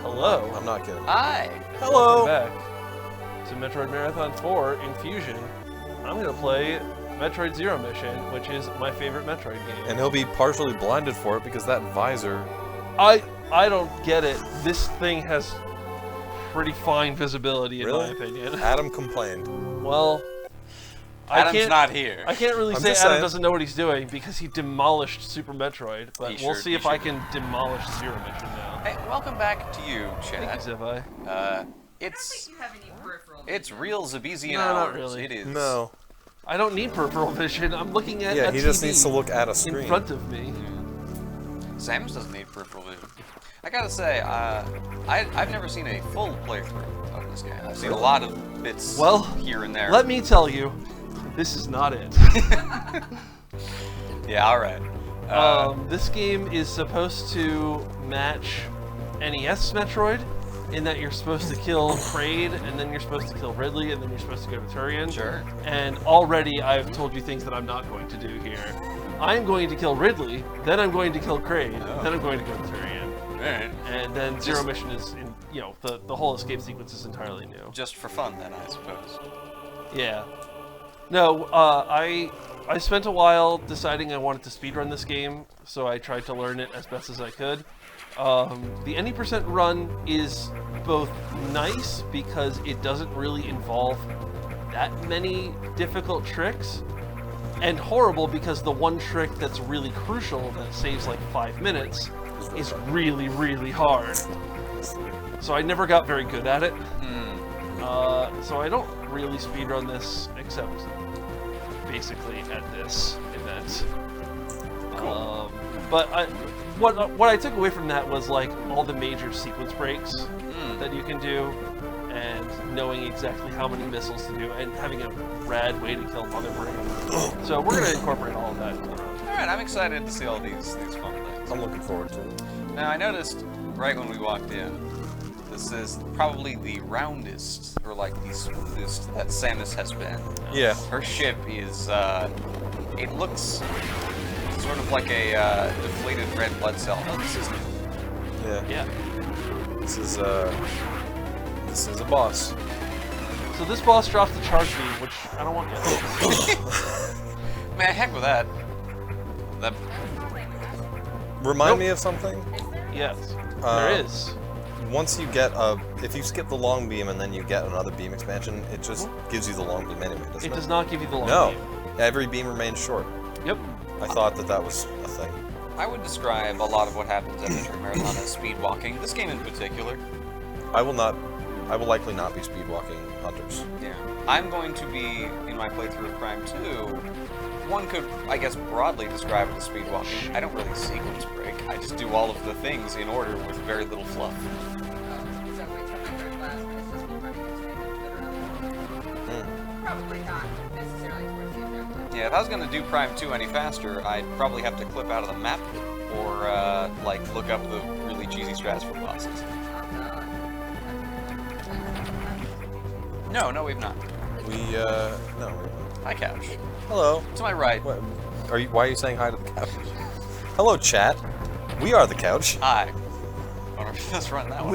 Hello. I'm not kidding. Hi. Hello. Welcome back to Metroid Marathon 4 Infusion. I'm going to play Metroid Zero Mission, which is my favorite Metroid game. And he'll be partially blinded for it because that visor... I don't get it. This thing has pretty fine visibility in my opinion. Adam complained. Well, Adam's not here. I can't really say Adam doesn't know what he's doing because he demolished Super Metroid, but we'll see if I can demolish Zero Mission now. Hey, welcome back to you, Chad. Thank you, Zivai. It's real Zabezian No, hours. not really. It is. No. I don't need peripheral vision. I'm looking at Yeah, a he TV just needs to look at a screen. in front of me. Samus doesn't need peripheral vision. I gotta say, I've never seen a full playthrough of this game. I've seen a lot of bits here and there. Let me tell you, this is not it. Yeah, alright. This game is supposed to match NES Metroid, in that you're supposed to kill Kraid, and then you're supposed to kill Ridley, and then you're supposed to go to Turian. Sure. And already I've told you things that I'm not going to do here. I'm going to kill Ridley, then I'm going to kill Kraid, then I'm going to go to Turian. Alright. And then Zero Mission is, the whole escape sequence is entirely new. Just for fun, then, I suppose. Yeah. No, I spent a while deciding I wanted to speedrun this game, so I tried to learn it as best as I could. The any % run is both nice because it doesn't really involve that many difficult tricks, and horrible because the one trick that's really crucial that saves like 5 minutes is really, really hard. So I never got very good at it. So I don't really speedrun this except basically at this event. Cool. But what I took away from that was like all the major sequence breaks that you can do, and knowing exactly how many missiles to do, and having a rad way to kill Mother Brain. So we're gonna incorporate all of that into the run. All right, I'm excited to see all these fun things. I'm looking forward to it. Now, I noticed right when we walked in, this is probably the roundest, or like the smoothest that Samus has been. Yeah. Her ship is, it looks sort of like a deflated red blood cell. Oh, this is new. Yeah. This is a boss. So this boss drops the charge beam, which I don't want yet. Man, heck with that. Remind me of something? Yes, there is. Once you get if you skip the long beam and then you get another beam expansion, it just gives you the long beam anyway, doesn't it? It does not give you the long beam. No, every beam remains short. Yep. I thought that was a thing. I would describe a lot of what happens at Metroid Marathon as speed walking. This game in particular. I will likely not be speed walking Hunters. Yeah. I'm going to be, in my playthrough of Prime 2, one could, I guess, broadly describe it as speed walking. I don't really sequence break. I just do all of the things in order with very little fluff. Probably not necessarily towards the end. Yeah, if I was going to do Prime 2 any faster, I'd probably have to clip out of the map, or, like, look up the really cheesy strats for bosses. No, we've not. No. Hi, Couch. Hello. To my right. Why are you saying hi to the couch? Hello, chat. We are the couch. Hi. Let's run that one.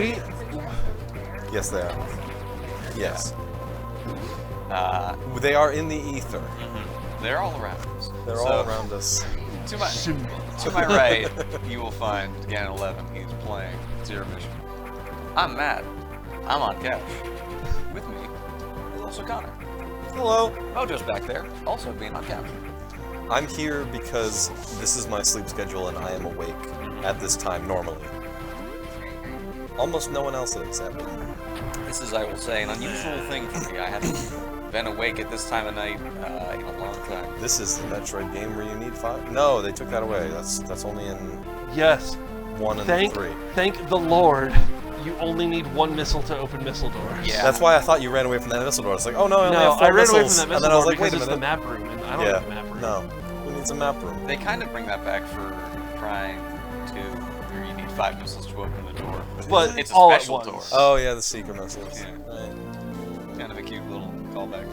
Yes, they are. Yes. They are in the ether. They're all around us. They're all around us. To my right, you will find Gan11. He's playing Zero Mission. I'm Matt. I'm on couch. With me is also Connor. Hello. Mojo's back there, also being on couch. I'm here because this is my sleep schedule and I am awake at this time normally. Almost no one else is at me. This is, I will say, an unusual thing for me. I haven't been awake at this time of night in a long time. This is the Metroid game where you need 5? No, they took that away. That's only in 1 and 3. Thank the Lord. You only need 1 missile to open missile doors. Yeah. That's why I thought you ran away from that missile door. It's like, oh no, I only have 4 I ran away missiles. from that And missile then I was door like, wait because a it's the minute. map room, and I don't have the map room. No, who needs a map room? They kind of bring that back for Prime 2, where you need 5 missiles to open the door. But it's a all at special once. door. Oh yeah, the secret missiles. Yeah. Right. Kind of a cute little callback.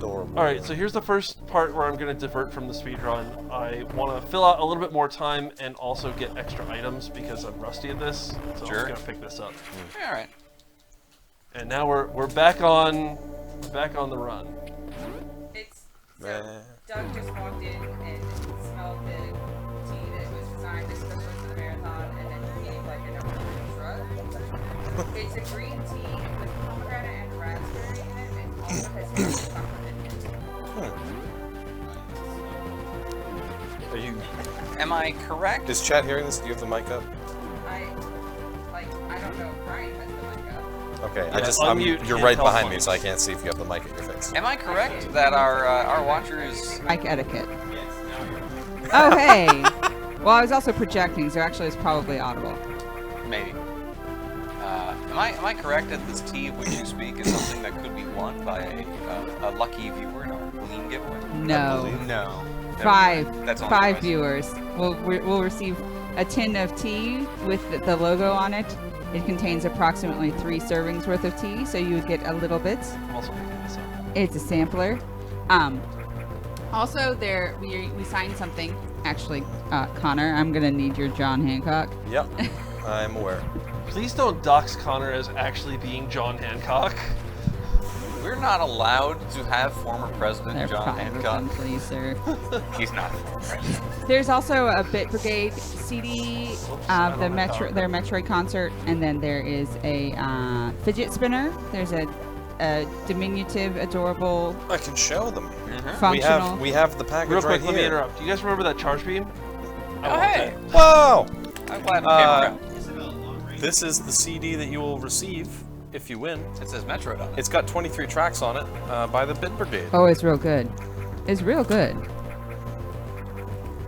adorable. All right, so here's the first part where I'm going to divert from the speedrun. I want to fill out a little bit more time and also get extra items because I'm rusty at this. So Sure. I'm going to pick this up. All right. And now we're back on the run. It's so Doug just walked in and smelled the tea that was designed especially for the marathon, and then he gave like a number shrug. It's a green tea with pomegranate and raspberry in it, and also has chocolate in it. Are you? Am I correct? Is chat hearing this? Do you have the mic up? I don't know if Brian has the mic up. Okay, unmute you're and right tell behind me, us. so I can't see if you have the mic at your face. Am I correct that our watchers? Mic etiquette. Oh, hey! Well, I was also projecting, so actually it's probably audible. Maybe. Am I correct that this tea of which you speak is something that could be won by a lucky viewer in our Gleam giveaway? No. No. That's only Five twice. viewers will receive a tin of tea with the logo on it. It contains approximately 3 servings worth of tea, so you would get a little bit. I'm also picking this up. It's a sampler. Also, we signed something. Actually, Connor, I'm gonna need your John Hancock. Yep, I'm aware. Please don't dox Connor as actually being John Hancock. We're not allowed to have former President There, John 5 of Hancock. them, please, sir. He's not a former president. There's also a Bit Brigade CD of the their Metroid concert, and then there is a fidget spinner. There's a diminutive, adorable, I can show them. functional. We have the package Real quick, right let me here. interrupt. Do you guys remember that charge beam? Oh, hey! Whoa! I'm glad it came around. This is the CD that you will receive if you win. It says Metroid on it. It's got 23 tracks on it by the Bit Brigade. Oh, it's real good. It's real good.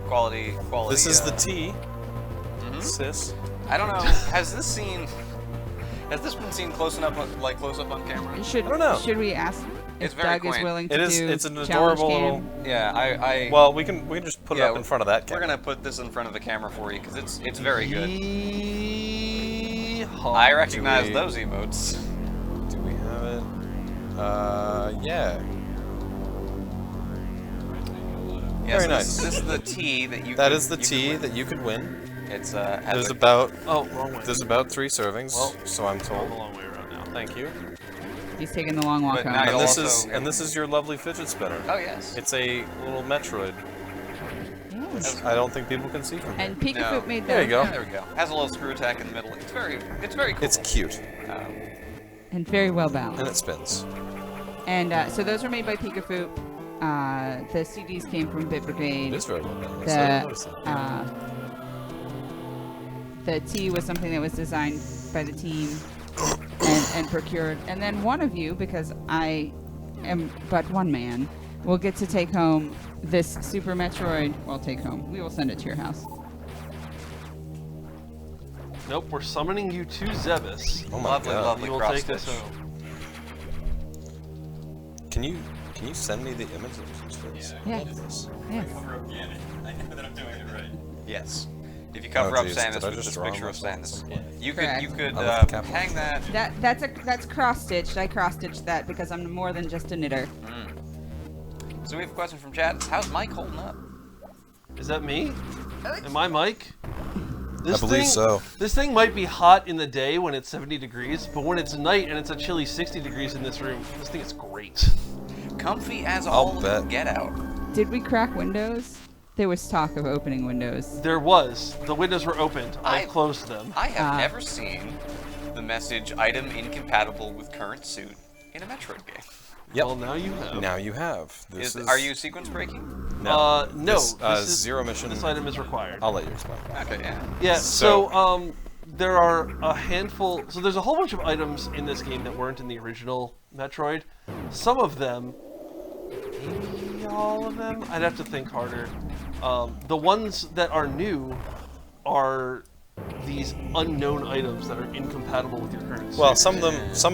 Quality. This is the T, Mhm. sis. I don't know. Has this been seen close up on camera? Should I don't know. Should we ask It's if very Doug is quaint. willing to It is. do It's an challenge adorable cam? little. Yeah, I. Well, we can just put it Yeah, up in front of that We're camera. gonna put this in front of the camera for you because it's very good. Yeehaw. I recognize Do we- those emotes. Do we have it? Yeah. Yes, Very nice. This is the tea that you. That could- is the you could tea win. that you could win. It's There's about Oh, wrong way. 3 servings, Well, so I'm I'm told. a long way around now. Thank you. He's taking the long walk But home. now And you'll this also- is your lovely fidget spinner. Oh yes. It's a little Metroid, which Yes. I don't think people can see from here. And Pikachu No. made There you go. Yeah, there we go. Has a little screw attack in the middle. It's very cool. It's cute, and very well and balanced. it spins. And so those were made by Pikachu. The CDs came from Bit Brigade. It is very well balanced. I didn't notice that. The tea was something that was designed by the team and procured. And then one of you, because I am but one man, will get to take home this Super Metroid. Well, take home. We will send it to your house. Nope, we're summoning you to Zebus. Oh my Lovely, god. lovely. You will cross take this stitch. home. Can you send me the images? Please? Yes. Yes. Yes. If you cover up geez, Samus did I with just this draw picture of myself Samus, something? you Correct. could I love the capital. hang that. That's cross stitched. I cross stitched that because I'm more than just a knitter. So we have a question from chat. How's Mike holding up? Is that me? Am I Mike? This I believe thing, so. This thing might be hot in the day when it's 70 degrees, but when it's night and it's a chilly 60 degrees in this room, this thing is great. Comfy as I'll all bet. get out. Did we crack windows? There was talk of opening windows. There was. The windows were opened. I I- closed them. I have Ah. never seen the message "item incompatible with current suit" in a Metroid game. Yep. Well, now you have. Now you have. This is. Are you sequence breaking? No. This, this is, zero mission. This item is required. I'll let you explain. Okay, yeah. Yeah, So- so there are a handful. So there's a whole bunch of items in this game that weren't in the original Metroid. Some of them, maybe all of them. I'd have to think harder. The ones that are new are these unknown items that are incompatible with your current suit. Well, some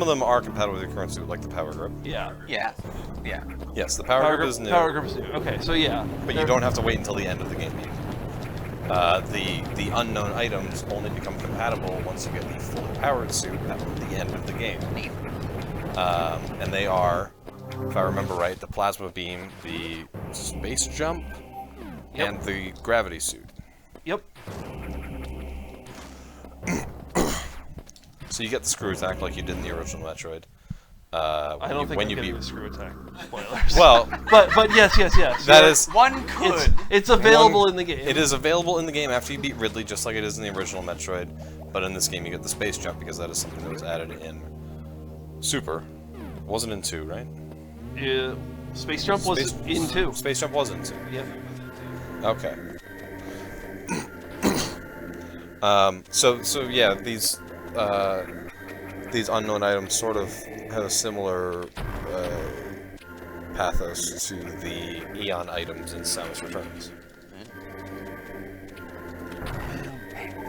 of them are compatible with your current suit, like the power grip. Yeah. Yeah. Yeah. Yes, the power grip is new, Power grip is new. Okay, so yeah. but you don't have to wait until the end of the game. The unknown items only become compatible once you get the fully powered suit at the end of the game. Neat. And they are if I remember right, the plasma beam, the space jump, Yep. and the gravity suit. Yep. So you get the screw attack like you did in the original Metroid. I don't think when I'm you getting beat. the screw attack. Spoilers. Well, but yes. that is. One could. It's available in the game. It is available in the game after you beat Ridley, just like it is in the original Metroid. But in this game, you get the space jump because that is something that was added in Super. It wasn't in 2, right? Space Jump was in 2. Space Jump was in 2. Yep. Okay. So yeah, these unknown items sort of have a similar pathos to the Eon items in Samus Returns.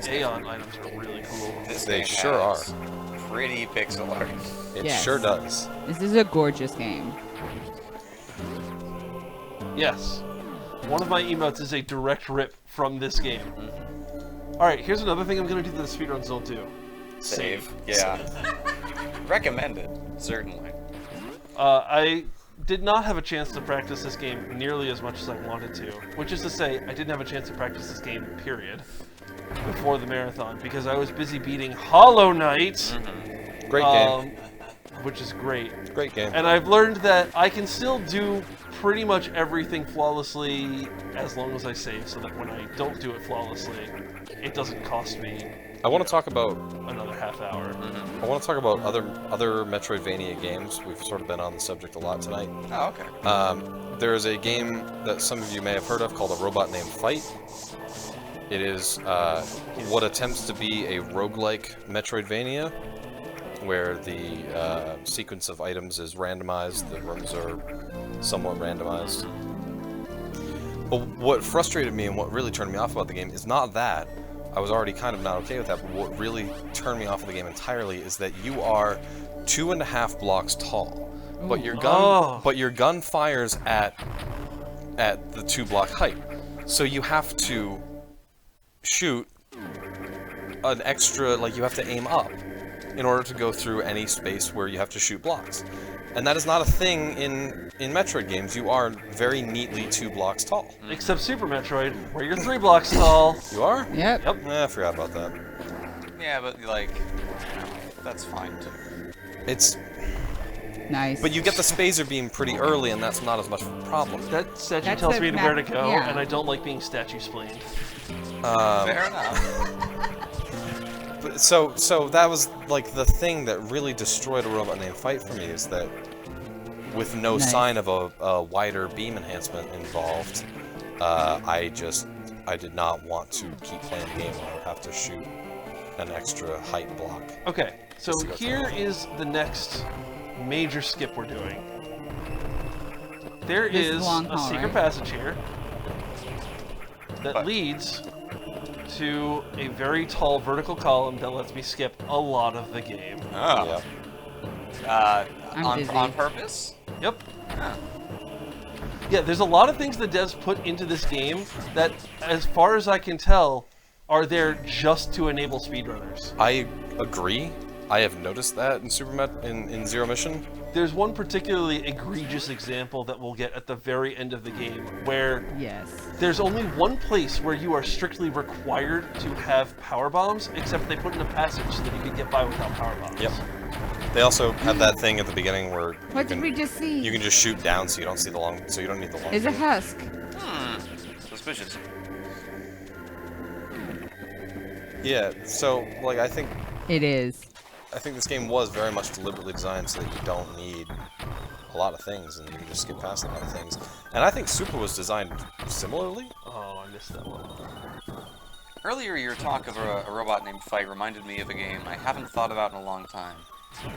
Aeon items are really cool. This They game sure has pretty pixel art. It Yes. sure does. This is a gorgeous game. Yes. One of my emotes is a direct rip from this game. Alright, here's another thing I'm going to do that the speedruns don't do. Save. Yeah. Recommended, certainly. I did not have a chance to practice this game nearly as much as I wanted to. Which is to say, I didn't have a chance to practice this game, period, before the marathon, because I was busy beating Hollow Knight, Great game. which is great. Great game. And I've learned that I can still do pretty much everything flawlessly as long as I save, so that when I don't do it flawlessly, it doesn't cost me I want to talk about another half hour. I want to talk about other Metroidvania games. We've sort of been on the subject a lot tonight. Oh, okay. There is a game that some of you may have heard of called A Robot Named Fight. It is what attempts to be a roguelike Metroidvania, where the sequence of items is randomized, the rooms are somewhat randomized. But what frustrated me and what really turned me off about the game is not that. I was already kind of not okay with that, but what really turned me off of the game entirely is that you are 2.5 blocks tall, but your gun fires at the 2-block height. So you have to shoot an extra, like you have to aim up in order to go through any space where you have to shoot blocks. And that is not a thing in Metroid games. You are very neatly 2 blocks tall. Except Super Metroid, where you're 3 blocks tall. You are? Yep. Yep. I forgot about that. Yeah, but like, that's fine too. It's, Nice. but you get the spacer beam pretty early, and that's not as much of a problem. That statue That's tells a me map- where to go, yeah. and I don't like being statue splaned. Fair enough. So that was like the thing that really destroyed A Robot Named Fight for me, is that with no Nice. sign of a wider beam enhancement involved, I did not want to keep playing the game where I would have to shoot an extra height block. Okay, so Just to go here through. is the next major skip we're doing. There This is long a haul, secret right? passage here that But- leads to a very tall vertical column that lets me skip a lot of the game. Oh. Yeah. I'm busy. On purpose? Yep. Yeah, there's a lot of things the devs put into this game that, as far as I can tell, are there just to enable speedrunners. I agree. I have noticed that in in Zero Mission. There's one particularly egregious example that we'll get at the very end of the game, where Yes. there's only one place where you are strictly required to have power bombs, except they put in a passage so that you can get by without power bombs. Yep. They also have that thing at the beginning where What did we just see? you can just shoot down, so you don't see the long, so you don't need the long. Is a beam. husk. Suspicious. Yeah. So like I think It is. this game was very much deliberately designed so that you don't need a lot of things and you can just skip past a lot of things. And I think Super was designed similarly. Oh, I missed that one. Earlier, your talk of a robot named Fight reminded me of a game I haven't thought about in a long time.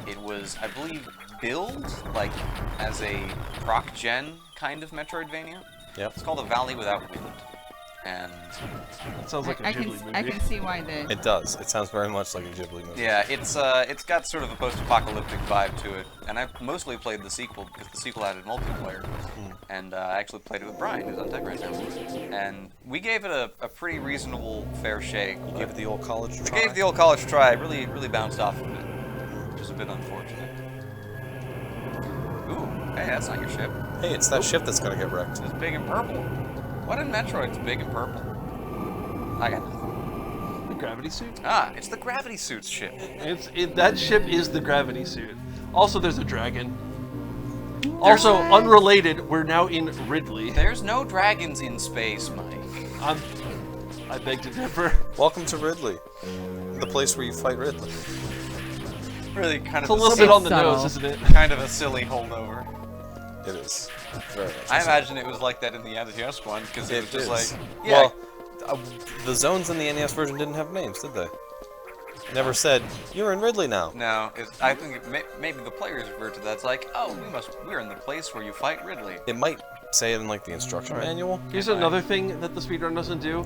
It was, I believe, billed like as a proc-gen kind of Metroidvania. Yep. It's called A Valley Without Wind. And That sounds like a I Ghibli can movie. I can see why the It does. It sounds very much like a Ghibli movie. yeah, it's got sort of a post-apocalyptic vibe to it. And I mostly played the sequel because the sequel added multiplayer. And I actually played it with Brian, who's on tech right now. And we gave it a pretty reasonable, fair shake. You give it the old college We try. gave the old college try. Really bounced off of it, which is a bit unfortunate. Ooh, Hey, that's not your ship. Hey, it's that ship that's gonna get wrecked. It's big and purple. What in Metroid's big and purple? I got nothing. The gravity suit? Ah, it's the gravity suit's ship. That ship is the gravity suit. Also, there's a dragon. Also, unrelated, we're now in Ridley. There's no dragons in space, Mike. I beg to differ. Welcome to Ridley, the place where you fight Ridley. Really kind It's of a little bit on the subtle. nose, isn't it? kind of a silly holdover. It is. Very much I so. imagine it was like that in the NES one because it was just is. like, yeah, Well, the zones in the NES version didn't have names, did they? Never said, you're in Ridley now. no. I think maybe the players refer to that. It's like, oh, we're in the place where you fight Ridley. It might say it in like the instruction manual. Here's another thing that the speedrun doesn't do,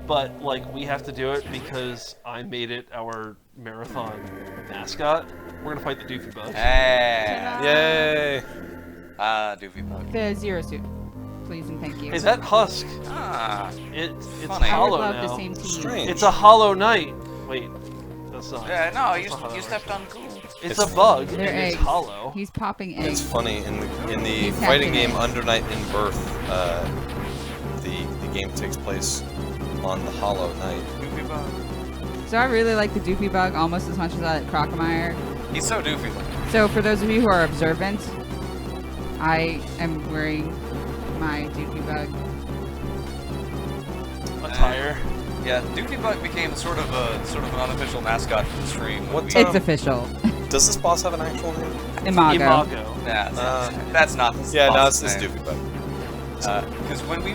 but like we have to do it because I made it our marathon mascot. We're gonna fight the Doofy Bug. Hey, Yay! Doofy Bug. The Zero Suit. Please and thank you. Hey, that husk, Ah, it's Funny. I would hollow love now. the same team. Strange. It's a hollow knight. Wait, that's not. yeah, no, that's not how you that stepped works. on cool. It's a bug They're and eggs. it's hollow. He's popping It's eggs. funny in the He's fighting hatching game it. Under Night in Birth. The game takes place on the Hollow Knight. Doofy Bug. So I really like the Doofy Bug almost as much as I like Crocomire. He's so doofy looking. So for those of you who are observant, I am wearing my Doofy Bug. Attire. Yeah, Doofy Bug became sort of an unofficial mascot for the stream. when What's we- It's official. Does this boss have an actual name? Imago. Imago. Nah, that's not the Yeah, no, boss's it's this name. Doofy Bug. Because when we,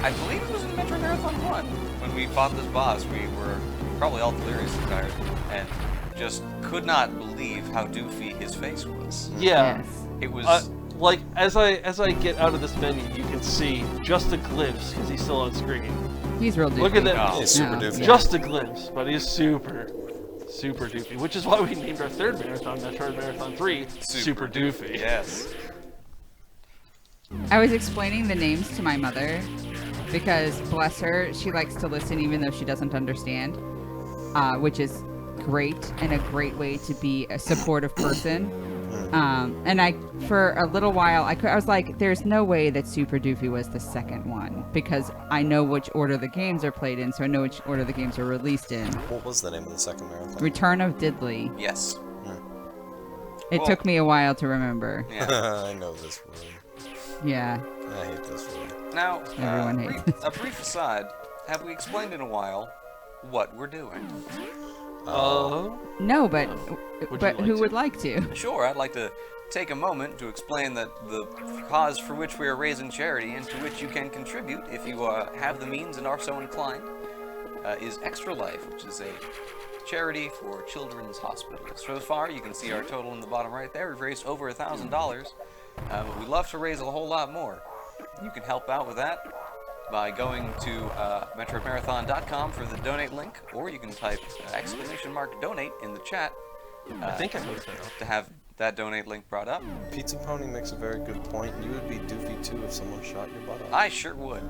I believe it was in Metroid Marathon 1, when we fought this boss, we were probably all delirious and tired, and just could not believe how doofy his face was. Yeah. Yes. It was, Like as I get out of this menu, you can see just a glimpse because he's still on screen. He's real Doofy. Look at that. Oh. It's super No. doofy. Just a glimpse, but he's super doofy, which is why we named our third marathon, Metroid Marathon 3, Super Doofy. yes. I was explaining the names to my mother because, bless her, she likes to listen even though she doesn't understand, which is great and a great way to be a supportive person. And for a little while, I was like, there's no way that Super Doofy was the second one because I know which order the games are played in, so I know which order the games are released in. What was the name of the second marathon? Return of Diddley. Yes. It Well- took me a while to remember. Yeah. I know this room. Yeah. I hate this room. Now, Everyone hates a brief aside, have we explained in a while what we're doing? No, but Would but you like who to? would like to? Sure, I'd like to take a moment to explain that the cause for which we are raising charity and to which you can contribute if you have the means and are so inclined is Extra Life, which is a charity for children's hospitals. So far, you can see our total in the bottom right there. We've raised over $1,000, but we'd love to raise a whole lot more. You can help out with that by going to metroidmarathon.com for the donate link, or you can type !donate in the chat I think I looked that up. to have that donate link brought up. Pizza Pony makes a very good point. You would be doofy too if someone shot your butt off. I sure would.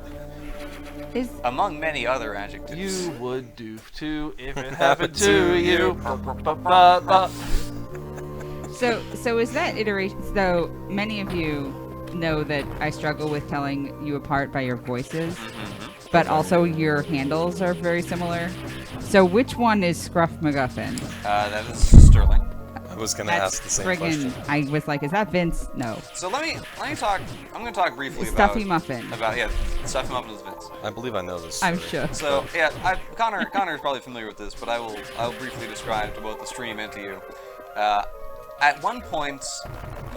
Is Among many other adjectives. You would doof too if it happened to you. Ba-ba-ba-ba. so is that iteration? So many of you know that I struggle with telling you apart by your voices, but also your handles are very similar. So which one is Scruff McGuffin? That is Sterling. I was gonna ask the same question. I was like, is that Vince? No. So let me talk. I'm going to talk briefly Stuffy Muffin. about Stuffy Muffin is Vince. I believe I know this. I'm story. sure. So yeah, Connor is probably familiar with this, but I'll briefly describe to both the stream and to you. At one point,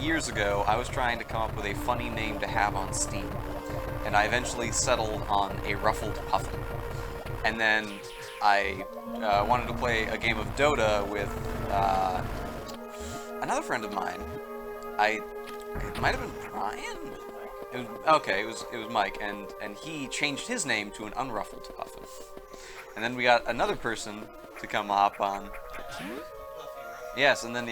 years ago, I was trying to come up with a funny name to have on Steam, and I eventually settled on a Ruffled Puffin. And then I wanted to play a game of Dota with another friend of mine. It might have been Brian. It was Mike, and he changed his name to an Unruffled Puffin. And then we got another person to come hop on. Yes, and then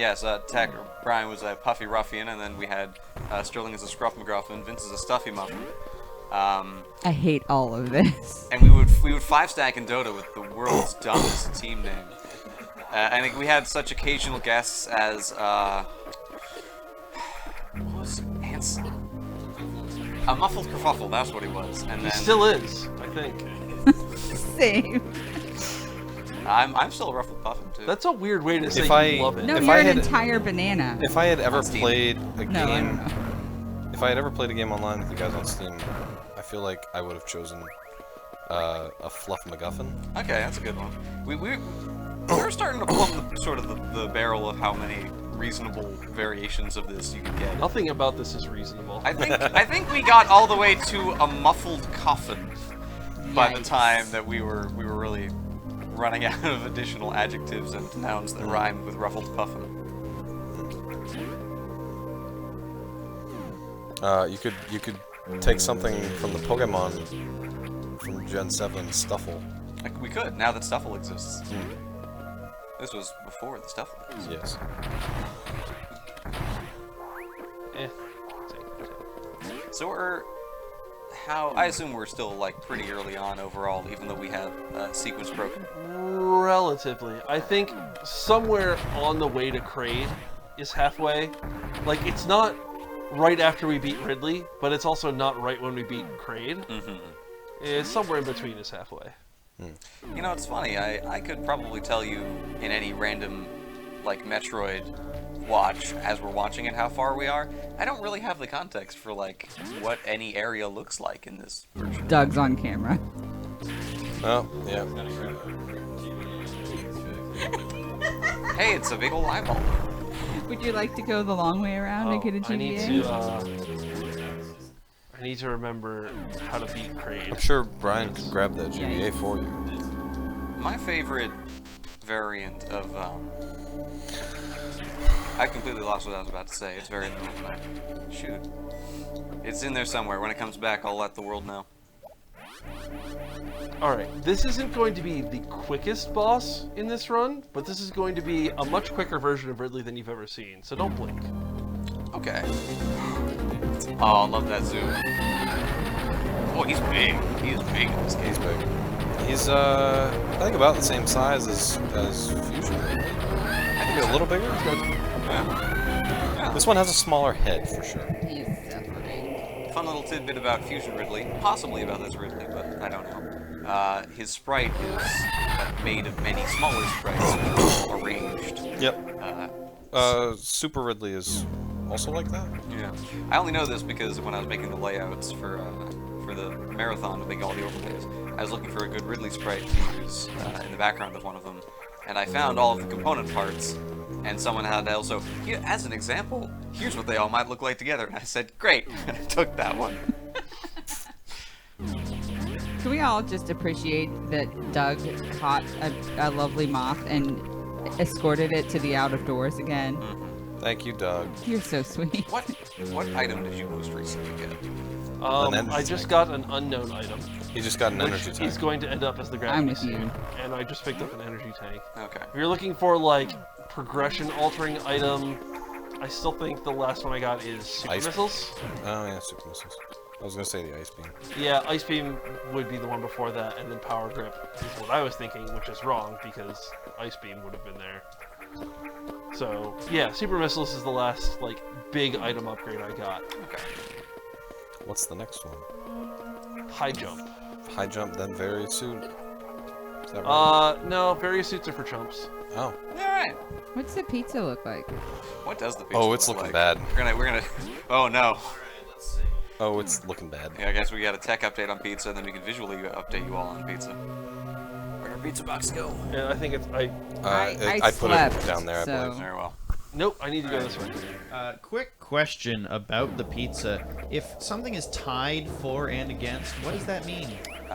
Tech Brian was a Puffy Ruffian, and then we had Sterling as a Scruff McGuffin, Vince as a Stuffy Muffin. I hate all of this. And we would 5-stack in Dota with the world's dumbest team name. And we had such occasional guests as what was A muffled kerfuffle, that's what he was. And He then still is, I think. Same. I'm still a ruffled puffin too. That's a weird way to say If you I- love it. No, If you're I an had- entire banana. If I had ever On Steam. played a No, I game, don't know. if I had ever played a game online with you guys on Steam, I feel like I would have chosen a fluff MacGuffin. Okay, that's a good one. We're starting to plumb the barrel of how many reasonable variations of this you can get. Nothing about this is reasonable. I think we got all the way to a muffled coffin by the Yikes. time that we were really running out of additional adjectives and nouns that rhymed with ruffled puffin. You could take something from the Pokemon from Gen 7, Stuffle. Like, we could, now that Stuffle exists. This was before the Stuffle existed. Yes. Eh. So I assume we're still like pretty early on overall, even though we have sequence broken. Relatively. I think somewhere on the way to Kraid is halfway. Like, it's not right after we beat Ridley, but it's also not right when we beat Kraid. It's somewhere in between is halfway. You know, it's funny. I could probably tell you in any random, like, Metroid watch as we're watching it how far we are. I don't really have the context for, like, what any area looks like in this version. Doug's on camera. Oh, yeah. Hey, it's a big old eyeball. Would you like to go the long way around and get a I need to remember how to beat Kraid. I'm sure Brian can grab that GBA for you. My favorite variant of, I completely lost what I was about to say. It's very limited. Shoot. It's in there somewhere. When it comes back, I'll let the world know. Alright, this isn't going to be the quickest boss in this run, but this is going to be a much quicker version of Ridley than you've ever seen, so don't blink. Okay. Oh, I love that zoom. Oh, he's big. He is big in this game. He's big. He's, I think about the same size as Fusion. I think a little bigger. Yeah. This one has a smaller head, for sure. He's suffering. Fun little tidbit about Fusion Ridley, possibly about this Ridley, but I don't know. His sprite is made of many smaller sprites, which are all arranged. Yep. Super Ridley is also like that? Yeah. I only know this because when I was making the layouts for the marathon to make all the overlays, I was looking for a good Ridley sprite to use in the background of one of them, and I found all of the component parts, and someone had also, as an example, here's what they all might look like together, and I said, great, and I took that one. Can we all just appreciate that Doug caught a lovely moth and escorted it to the out of doors again? Thank you, Doug. You're so sweet. What item did you most recently get? energy I just tank. got an unknown item, He just got an energy which tank. is going to end up as the I'm graphics with you. suit, and I just picked up an energy tank. Okay. If you're looking for, like, progression-altering item, I still think the last one I got is Super Ice- Missiles. Oh yeah, super missiles. I was gonna say the ice beam. Yeah, Ice Beam would be the one before that, and then Power Grip is what I was thinking, which is wrong, because Ice Beam would have been there. So, yeah, Super Missiles is the last, like, big item upgrade I got. Okay. What's the next one? High Jump. High jump, then various suit. Is that right? No, various suits are for chumps. Oh. Alright. What's the pizza look like? What does the pizza Oh, it's look looking like? bad. We're gonna oh no. Oh, it's looking bad. Yeah, I guess we got a tech update on pizza, and then we can visually update you all on pizza. Where'd our pizza box go? Yeah, I think it's, I put it slept, down there, I so- believe. Very well. nope, I need to go this way. Quick question about the pizza. If something is tied for and against, what does that mean?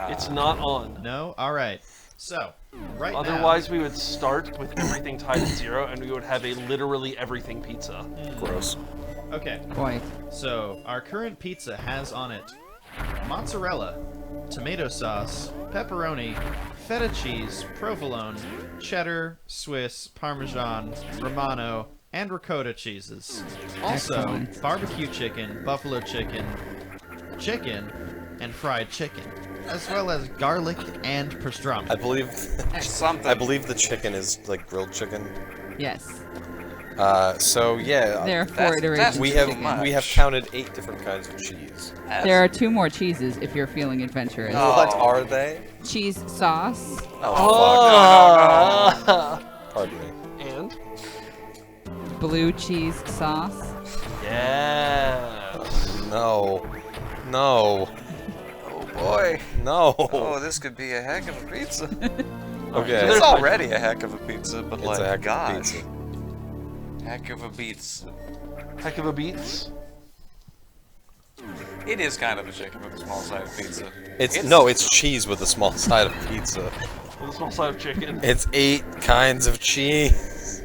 It's not on. No? Alright. So, right Otherwise, we would start with everything tied at 0, and we would have a literally everything pizza. Gross. now... Okay, Boy. so our current pizza has on it mozzarella, tomato sauce, pepperoni, feta cheese, provolone, cheddar, Swiss, Parmesan, Romano, and ricotta cheeses. Also, Excellent. barbecue chicken, buffalo chicken, and fried chicken, as well as garlic and pastrami. I believe Something. I believe the chicken is like grilled chicken. Yes. So yeah, There are 4 That's- iterations. we of have chicken. we have counted 8 different kinds of cheese. There are 2 more cheeses if you're feeling adventurous. Oh. What are they? Cheese sauce, Oh, fuck. No. Pardon me. And? blue cheese sauce. Yeah. No. No. Oh, boy. No. Oh, this could be a heck of a pizza. Okay. It's already a heck of a pizza, but It's like, a heck of a gosh. pizza. Heck of a beats. Heck of a beats. It is kind of a chicken with a small side of pizza. It's cheese with a small side of pizza. With a small side of chicken. It's 8 kinds of cheese.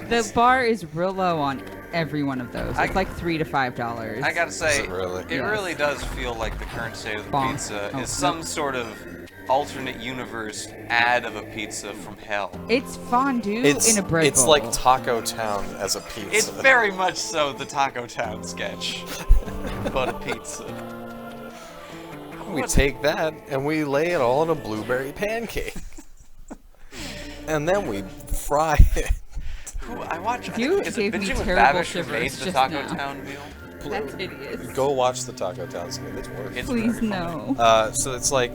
The bar is real low on every one of those. I- It's like $3 to $5. I gotta say, Is it really? it Yes. really does feel like the current state of the Bonk. pizza Oh, is some no. sort of alternate universe ad of a pizza from hell. It's fondue It's in a bread it's bowl. like Taco Town as a pizza. It's very much so the Taco Town sketch, but a pizza. We take that and we lay it all in a blueberry pancake. And then we fry it. Ooh, I watch. I You think, is it gave me Binging with terrible Babish who shivers made the just Taco now. Town meal? That's hideous. Go watch the Taco Town skit. It's worth it. It's Please very no. So it's like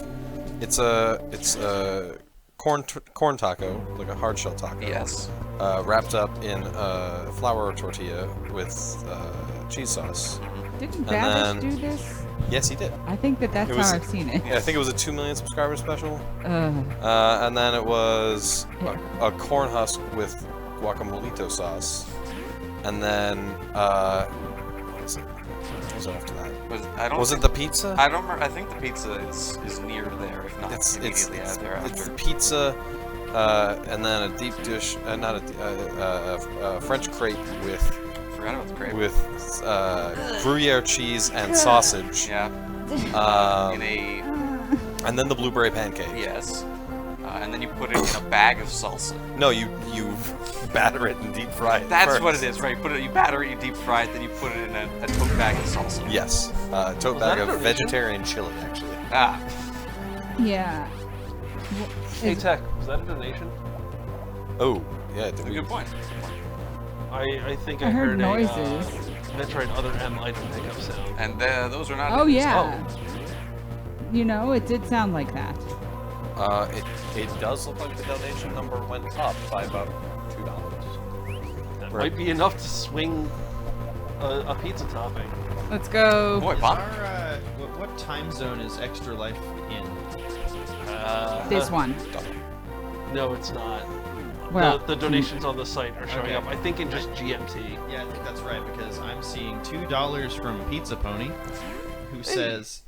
it's a corn taco, like a hard shell taco. Yes. Wrapped up in a flour tortilla with cheese sauce. Didn't and Babish then- do this? Yes, he did. I think that's It was- how I've seen it. Yeah, I think it was a 2 million subscriber special. Ugh. And then it was a corn husk with guacamolito sauce. And then what was it? What was it after that? Was it the pizza? I don't remember. I think the pizza is near there, if not It's immediately thereafter. it's pizza, and then a deep dish, not a French crepe Forgot about the crepe. with Gruyere cheese and sausage. Yeah. Um, In a and then the blueberry pancake. yes. And then you put it in a bag of salsa. No, you batter it and deep fry it. That's first. what it is, right? You batter it, you deep fry it, then you put it in a tote bag of salsa. Yes, tote Was bag that a of donation? vegetarian chili, actually. Ah. Yeah. Hey, Tech, was that a donation? Oh, yeah. Did That's a we? good point. I think I heard noises. a Metroid Other M item pickup sound. And those are not. Oh yeah. You know, it did sound like that. It does look like the donation number went up by about $2. That Right. might be enough to swing a pizza topping. Let's go. Boy, Is Bob. our, what time zone is Extra Life in? This one. No, it's not. Well, the donations on the site are showing Okay. up, I think, in just GMT. Yeah, I think that's right because I'm seeing $2 from Pizza Pony, who says,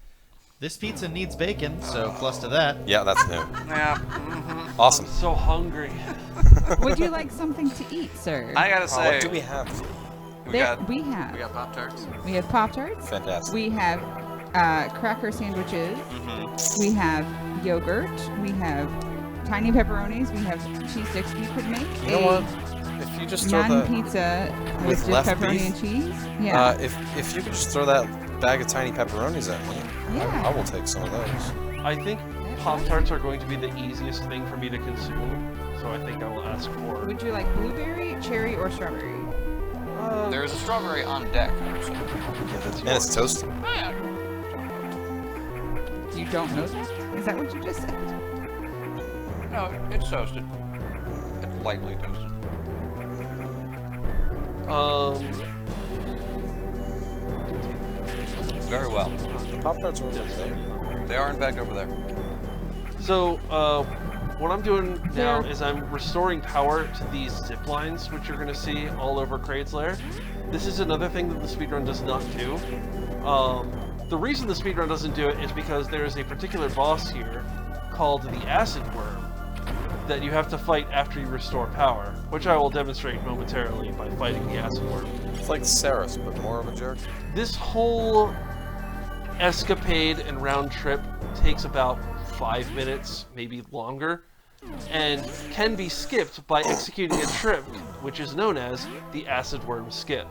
"This pizza needs bacon, so plus to that." Yeah, that's new. Yeah. Awesome. So hungry. would you like something to eat, sir? I gotta say, What do we have? we got we have Pop Tarts. Pop-Tarts. Fantastic. We have cracker sandwiches. We have yogurt. We have tiny pepperonis. We have cheese sticks we could make. You know what? If you just throw Naan that, pizza with with just left pepperoni beef? and cheese. Yeah. if you could just throw that bag of tiny pepperonis at me, Yeah. I will take some of those. I think Pop-Tarts are going to be the easiest thing for me to consume, so I think I will ask for... Would you like blueberry, cherry, or strawberry? There is a strawberry on deck. Yeah, that's And it's yours. toasted. You don't know that? Is that what you just said? No, it's toasted. It's lightly toasted. Very well. Pop Tarts are okay. They are in fact over there. So, what I'm doing now There- is I'm restoring power to these zip lines, which you're going to see all over Kraid's Lair. This is another thing that the speedrun does not do. The reason the speedrun doesn't do it is because there is a particular boss here called the Acid Worm that you have to fight after you restore power, which I will demonstrate momentarily by fighting the Acid Worm. It's like Saris, but more of a jerk. This whole escapade and round trip takes about 5 minutes, maybe longer, and can be skipped by executing a trick which is known as the Acid Worm Skip.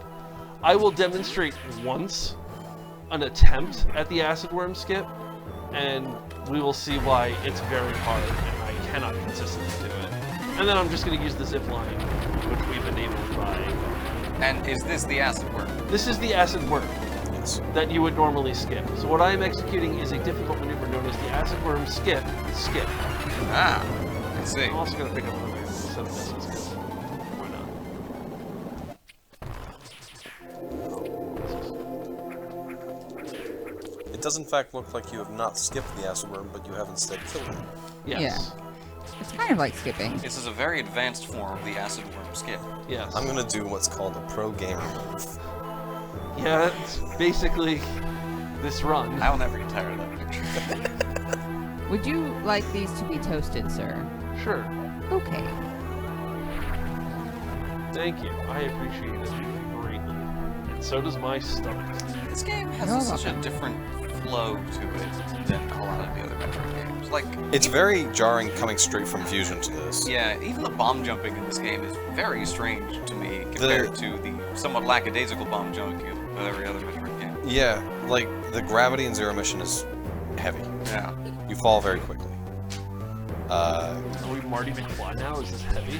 I will demonstrate once an attempt at the Acid Worm Skip, and we will see why it's very hard and I cannot consistently do it. And then I'm just going to use the zip line, which we've enabled by... And is this the acid worm? This is the acid worm Yes. that you would normally skip. So what I am executing is a difficult maneuver known as the acid worm skip. Ah, I see. I'm also going to pick up another set of missiles, because why not? It does in fact look like you have not skipped the acid worm, but you have instead killed him. Yes. It's kind of like skipping. This is a very advanced form of the acid worm skip. Yes. I'm gonna do what's called a pro gamer move. Yeah, it's basically this run. I will never get tired of that picture. Would you like these to be toasted, sir? Sure. Okay. Thank you. I appreciate it greatly. And so does my stomach. This game has You're such a welcome. different flow to it than a lot of the other Metroid games. Like, It's very jarring coming straight from Fusion to this. yeah, even the bomb jumping in this game is very strange to me compared to the somewhat lackadaisical bomb jumping of every other Metroid game. Yeah, like the gravity in Zero Mission is heavy. Yeah. You fall very quickly. Are we Marty McFly now? Is this heavy?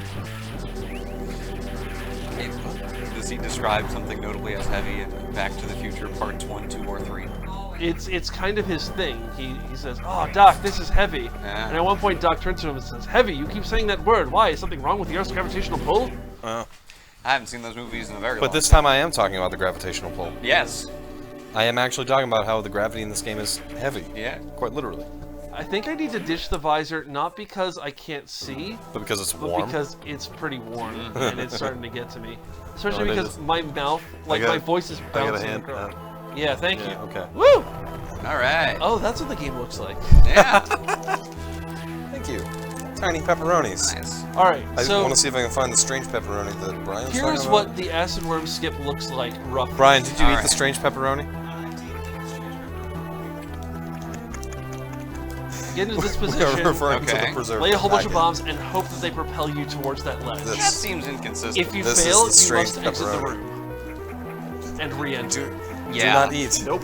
Does he describe something notably as heavy in Back to the Future Parts 1, 2, or 3? It's kind of his thing. He says, "Oh, Doc, this is heavy." Yeah. And at one point, Doc turns to him and says, "Heavy? You keep saying that word. Why? Is something wrong with the Earth's gravitational pull?" I haven't seen those movies in a very long But this time. time I am talking about the gravitational pull. Yes. I am actually talking about how the gravity in this game is heavy. Yeah. Quite literally. I think I need to ditch the visor, not because I can't see, But because it's but warm. because it's pretty warm and it's starting to get to me. Especially Oh, it because is. my mouth, like got my it. voice is I got a bouncing hand. across. Yeah, thank you. Okay. Woo! All right. Oh, that's what the game looks like. Yeah. Thank you. Tiny pepperonis. Nice. All right, I so want to see if I can find the strange pepperoni that Brian's here's talking what about. the acid worm skip looks like, roughly. Brian, did you All eat right. the strange pepperoni? Get into this We're position, referring to Okay. the preserved lay a whole bunch of packet. bombs, and hope that they propel you towards that ledge. This- That seems inconsistent. If you This is fail, the you strange must exit the pepperoni. room and re-enter. Do not eat. Nope.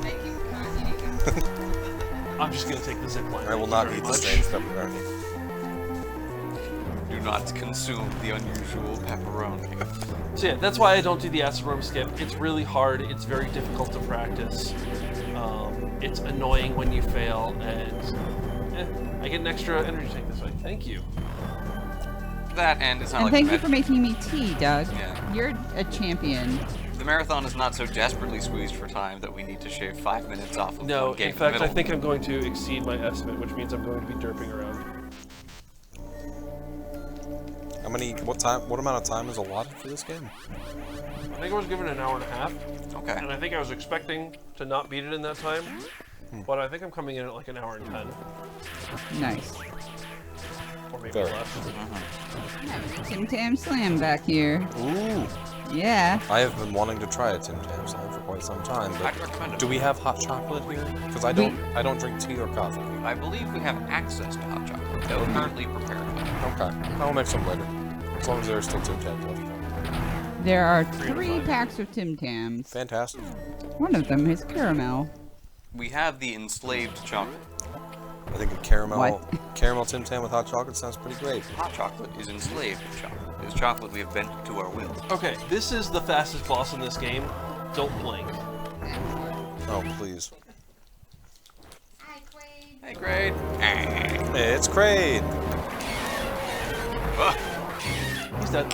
I'm just gonna take the zip line. I will Thank not you eat very the much. strange pepperoni. Do not consume the unusual pepperoni. So yeah, that's why I don't do the acid worm skip. It's really hard. It's very difficult to practice. It's annoying when you fail, and I get an extra energy tank this way. Thank you. That and it's not And like thank the you for making me tea, Doug. Yeah. You're a champion. The marathon is not so desperately squeezed for time that we need to shave 5 minutes off of No, one game in fact, the I middle. think I'm going to exceed my estimate, which means I'm going to be derping around. What amount of time is allotted for this game? I think I was given an hour and a half, Okay. and I think I was expecting to not beat it in that time, but I think I'm coming in at like an hour and 10, Nice. or maybe Very. less. Tim Tam Slam back here. Ooh. Yeah. I have been wanting to try a Tim Tam Slam for quite some time, I'd but recommend it. do we have hot chocolate here? Because I don't drink tea or coffee. I believe we have access to hot chocolate, though currently prepared. Okay. I'll make some later. As long as there's still Tim Tams left. There are 3 to 3 5. packs of Tim Tams. Fantastic. One of them is caramel. We have the enslaved chocolate. I think a caramel What? caramel Tim Tam with hot chocolate sounds pretty great. Hot chocolate is enslaved chocolate. It is chocolate we have bent to our will. Okay, this is the fastest boss in this game. Don't blink. Oh, please. Hey, Grade. It's Kraid! He's dead.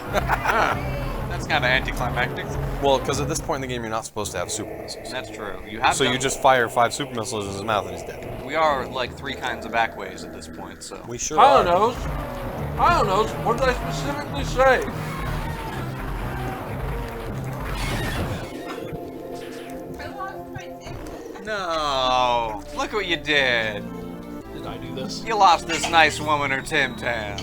That's kind of anticlimactic. Well, because at this point in the game, you're not supposed to have super missiles. That's true. You have So done- you just fire 5 super missiles in his mouth and he's dead. We are like 3 kinds of backways at this point, so. We sure I are. don't know. I don't know. What did I specifically say? No. Look what you did. Did I do this? You lost this nice woman her Tim Tam.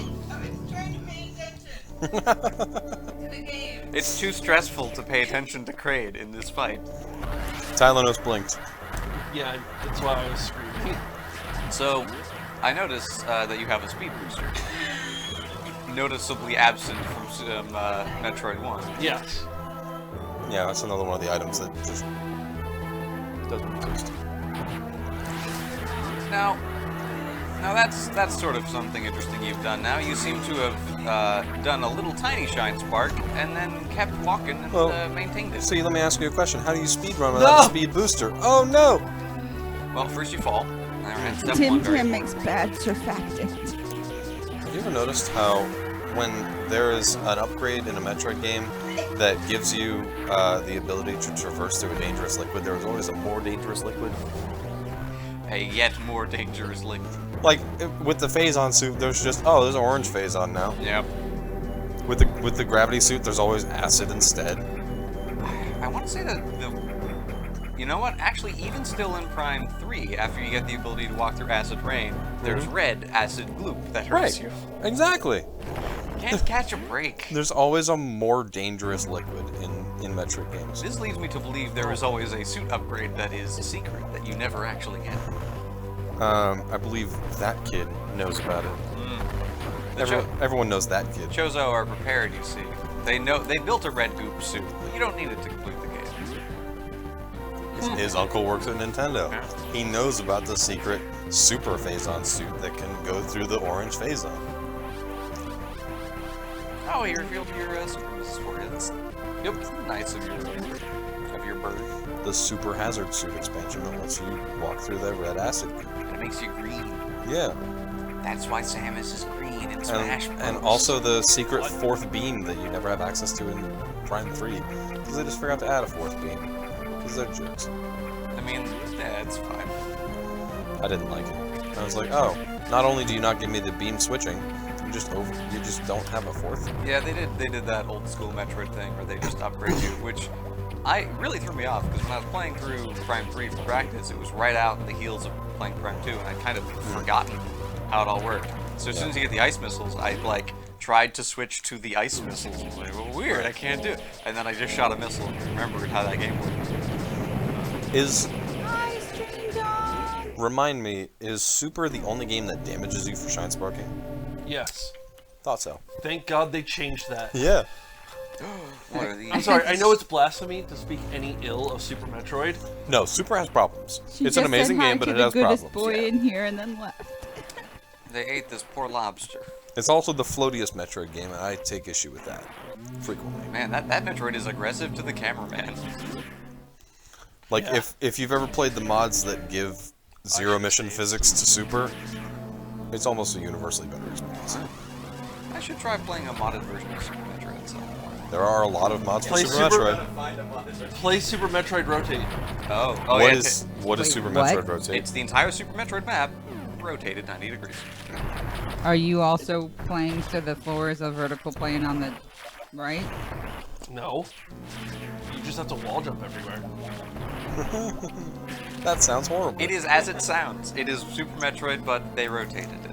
It's too stressful to pay attention to Kraid in this fight. Tylenus blinked. Yeah, that's why I was screaming. So, I notice that you have a speed booster. Noticeably absent from Metroid 1. Yes. Yeah, that's another one of the items that just doesn't exist. Now, Now that's sort of something interesting you've done now. You seem to have done a little tiny shine spark and then kept walking and maintained it. See, let me ask you a question. How do you speedrun without a speed booster? Oh no! Well, first you fall. Alright, step Tim one, very Tam makes bad surfactant. Have you ever noticed how when there is an upgrade in a Metroid game that gives you the ability to traverse through a dangerous liquid, there is always a more dangerous liquid? A yet more dangerous liquid. Like, with the Phazon suit, there's just, there's an orange Phazon now. Yep. With the gravity suit, there's always acid instead. I want to say that you know what? Actually, even still in Prime 3, after you get the ability to walk through acid rain, there's red acid gloop that hurts you. Exactly. Can't catch a break. There's always a more dangerous liquid in Metroid games. This leads me to believe there is always a suit upgrade that is a secret that you never actually get. I believe that kid knows about it. Everyone knows that kid. Chozo are prepared, you see. They built a red goop suit, but you don't need it to complete the game. His uncle works at Nintendo. Yeah. He knows about the secret Super Phazon suit that can go through the orange Phazon. Oh, he revealed your super for it. Yep, nice of your bird. The Super Hazard suit expansion that lets you walk through the red acid. It makes you green. Yeah. That's why Samus is green in Smash Bros. And also the secret fourth beam that you never have access to in Prime 3. Because they just forgot to add a fourth beam. Because they're jerks. I mean, yeah, it's fine. I didn't like it. I was like, oh, not only do you not give me the beam switching, you just don't have a fourth. Yeah, they did that old school Metroid thing where they just upgrade you, which really threw me off because when I was playing through Prime 3 for practice, it was right out in the heels of playing Prime 2, and I'd kind of forgotten how it all worked. So as soon as you get the ice missiles, I tried to switch to the ice missiles. I was like, well, weird, I can't do it. And then I just shot a missile and remembered how that game worked. Remind me, is Super the only game that damages you for shine sparking? Yes. Thought so. Thank God they changed that. Yeah. What are these? I'm sorry, I know it's blasphemy to speak any ill of Super Metroid. No, Super has problems. She It's an just amazing said hi game, but to it the has goodest problems. boy in here and then left. They ate this poor lobster. It's also the floatiest Metroid game, and I take issue with that frequently. Man, that Metroid is aggressive to the cameraman. Like, Yeah. if you've ever played the mods that give zero mission physics to Super, it's almost a universally better experience. I should try playing a modded version of Super Metroid at some point. There are a lot of mods for Play Super Super- Metroid. Play Super Metroid Rotate. Oh, What yeah, is Wait, Super what? Metroid Rotate? it's the entire Super Metroid map rotated 90 degrees. Are you also playing so the floor is a vertical plane on the right? No. You just have to wall jump everywhere. That sounds horrible. It is as it sounds. It is Super Metroid, but they rotated it.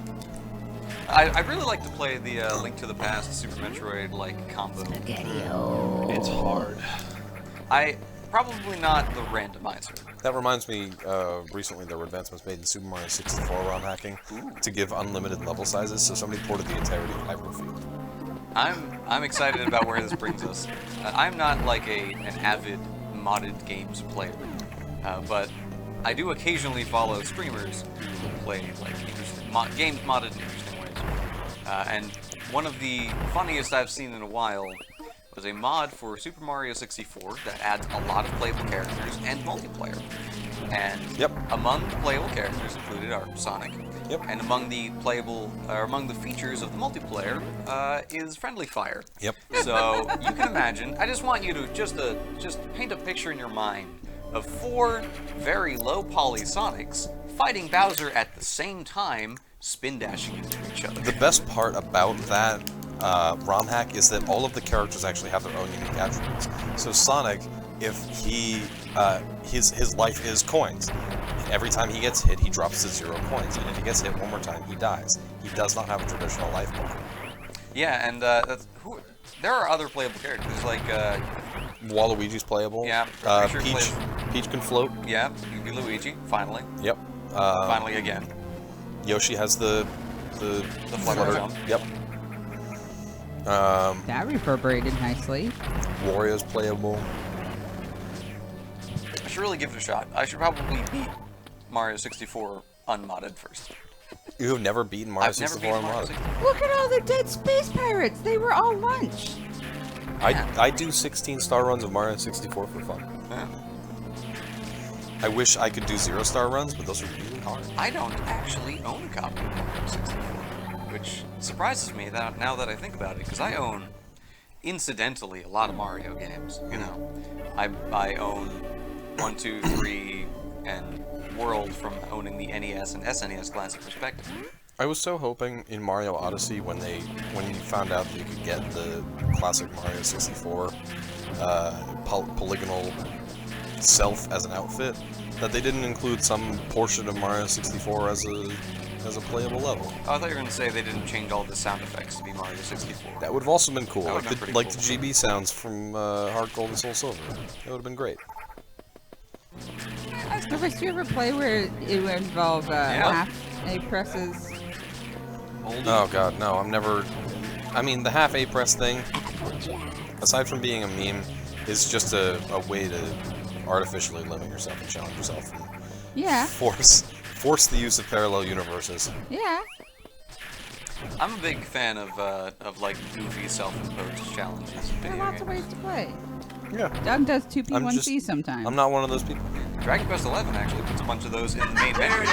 I'd really like to play the Link to the Past Super Metroid combo. It's hard. Probably not the randomizer. That reminds me, recently there were advancements made in Super Mario 64 ROM hacking to give unlimited level sizes, so somebody ported the entirety of Hyperfield. I'm excited about where this brings us. I'm not an avid modded games player, but I do occasionally follow streamers who play games modded in interesting ways. And one of the funniest I've seen in a while was a mod for Super Mario 64 that adds a lot of playable characters and multiplayer. And among the playable characters included are Sonic. Yep. And among the features of the multiplayer is friendly fire. Yep. So you can imagine. I just want you to just paint a picture in your mind of 4 very low poly Sonics fighting Bowser at the same time, spin dashing into each other. The best part about that ROM hack is that all of the characters actually have their own unique attributes. So Sonic, if he his life is coins. Every time he gets hit, he drops to 0 coins, and if he gets hit one more time, he dies. He does not have a traditional life bar. Yeah, and there are other playable characters Waluigi's playable. Yeah, pretty sure Peach can float. Yeah, you can be Luigi, finally. Yep. Finally again. Yoshi has the flutter jump. Yep. That reverberated nicely. Wario's playable. I should really give it a shot. I should probably beat Mario 64 unmodded first. You have never beaten Mario I've never 64 on beaten Mario mod? 64. Look at all the dead space pirates. They were all lunch. I do 16-star runs of Mario 64 for fun. Yeah. I wish I could do 0-star runs, but those are really hard. I don't actually own a copy of Mario 64, which surprises me now that I think about it, because I own, incidentally, a lot of Mario games. You know, I own 1, 2, 3, and World from owning the NES and SNES Classic respectively. I was so hoping in Mario Odyssey when you found out that you could get the classic Mario 64 polygonal self as an outfit, that they didn't include some portion of Mario 64 as a playable level. Oh, I thought you were going to say they didn't change all the sound effects to be Mario 64. That would have also been cool, That like would've the, been like pretty the GB sounds from Heart Gold and Soul Silver. That would have been great. Did you ever play where it would involve half A presses? Oh god, no, I'm never... I mean, the half A-press thing, aside from being a meme, is just a way to artificially limit yourself and challenge yourself and Yeah. force the use of parallel universes. Yeah. I'm a big fan of like goofy self-imposed challenges in There are video lots of games. ways to play. Yeah. Doug does 2P, I'm 1C just- sometimes. I'm not one of those people. Dragon Quest XI actually puts a bunch of those in the main menu.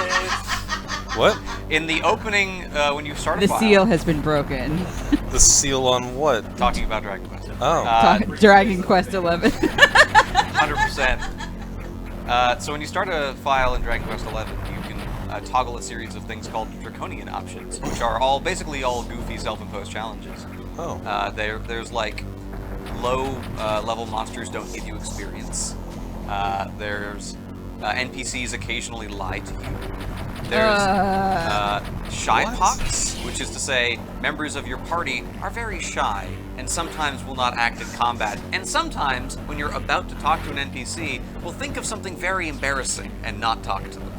What? In the opening, when you start a The file, seal has been broken. The seal on what? talking about Dragon Quest. Oh. Dragon Quest 11. 100%. So when you start a file in Dragon Quest XI, you can toggle a series of things called Draconian options, which are basically all goofy self-imposed challenges. Oh. There's like low level monsters don't give you experience. There's NPCs occasionally lie to you. There's shy pox, which is to say members of your party are very shy and sometimes will not act in combat. And sometimes, when you're about to talk to an NPC, will think of something very embarrassing and not talk to them.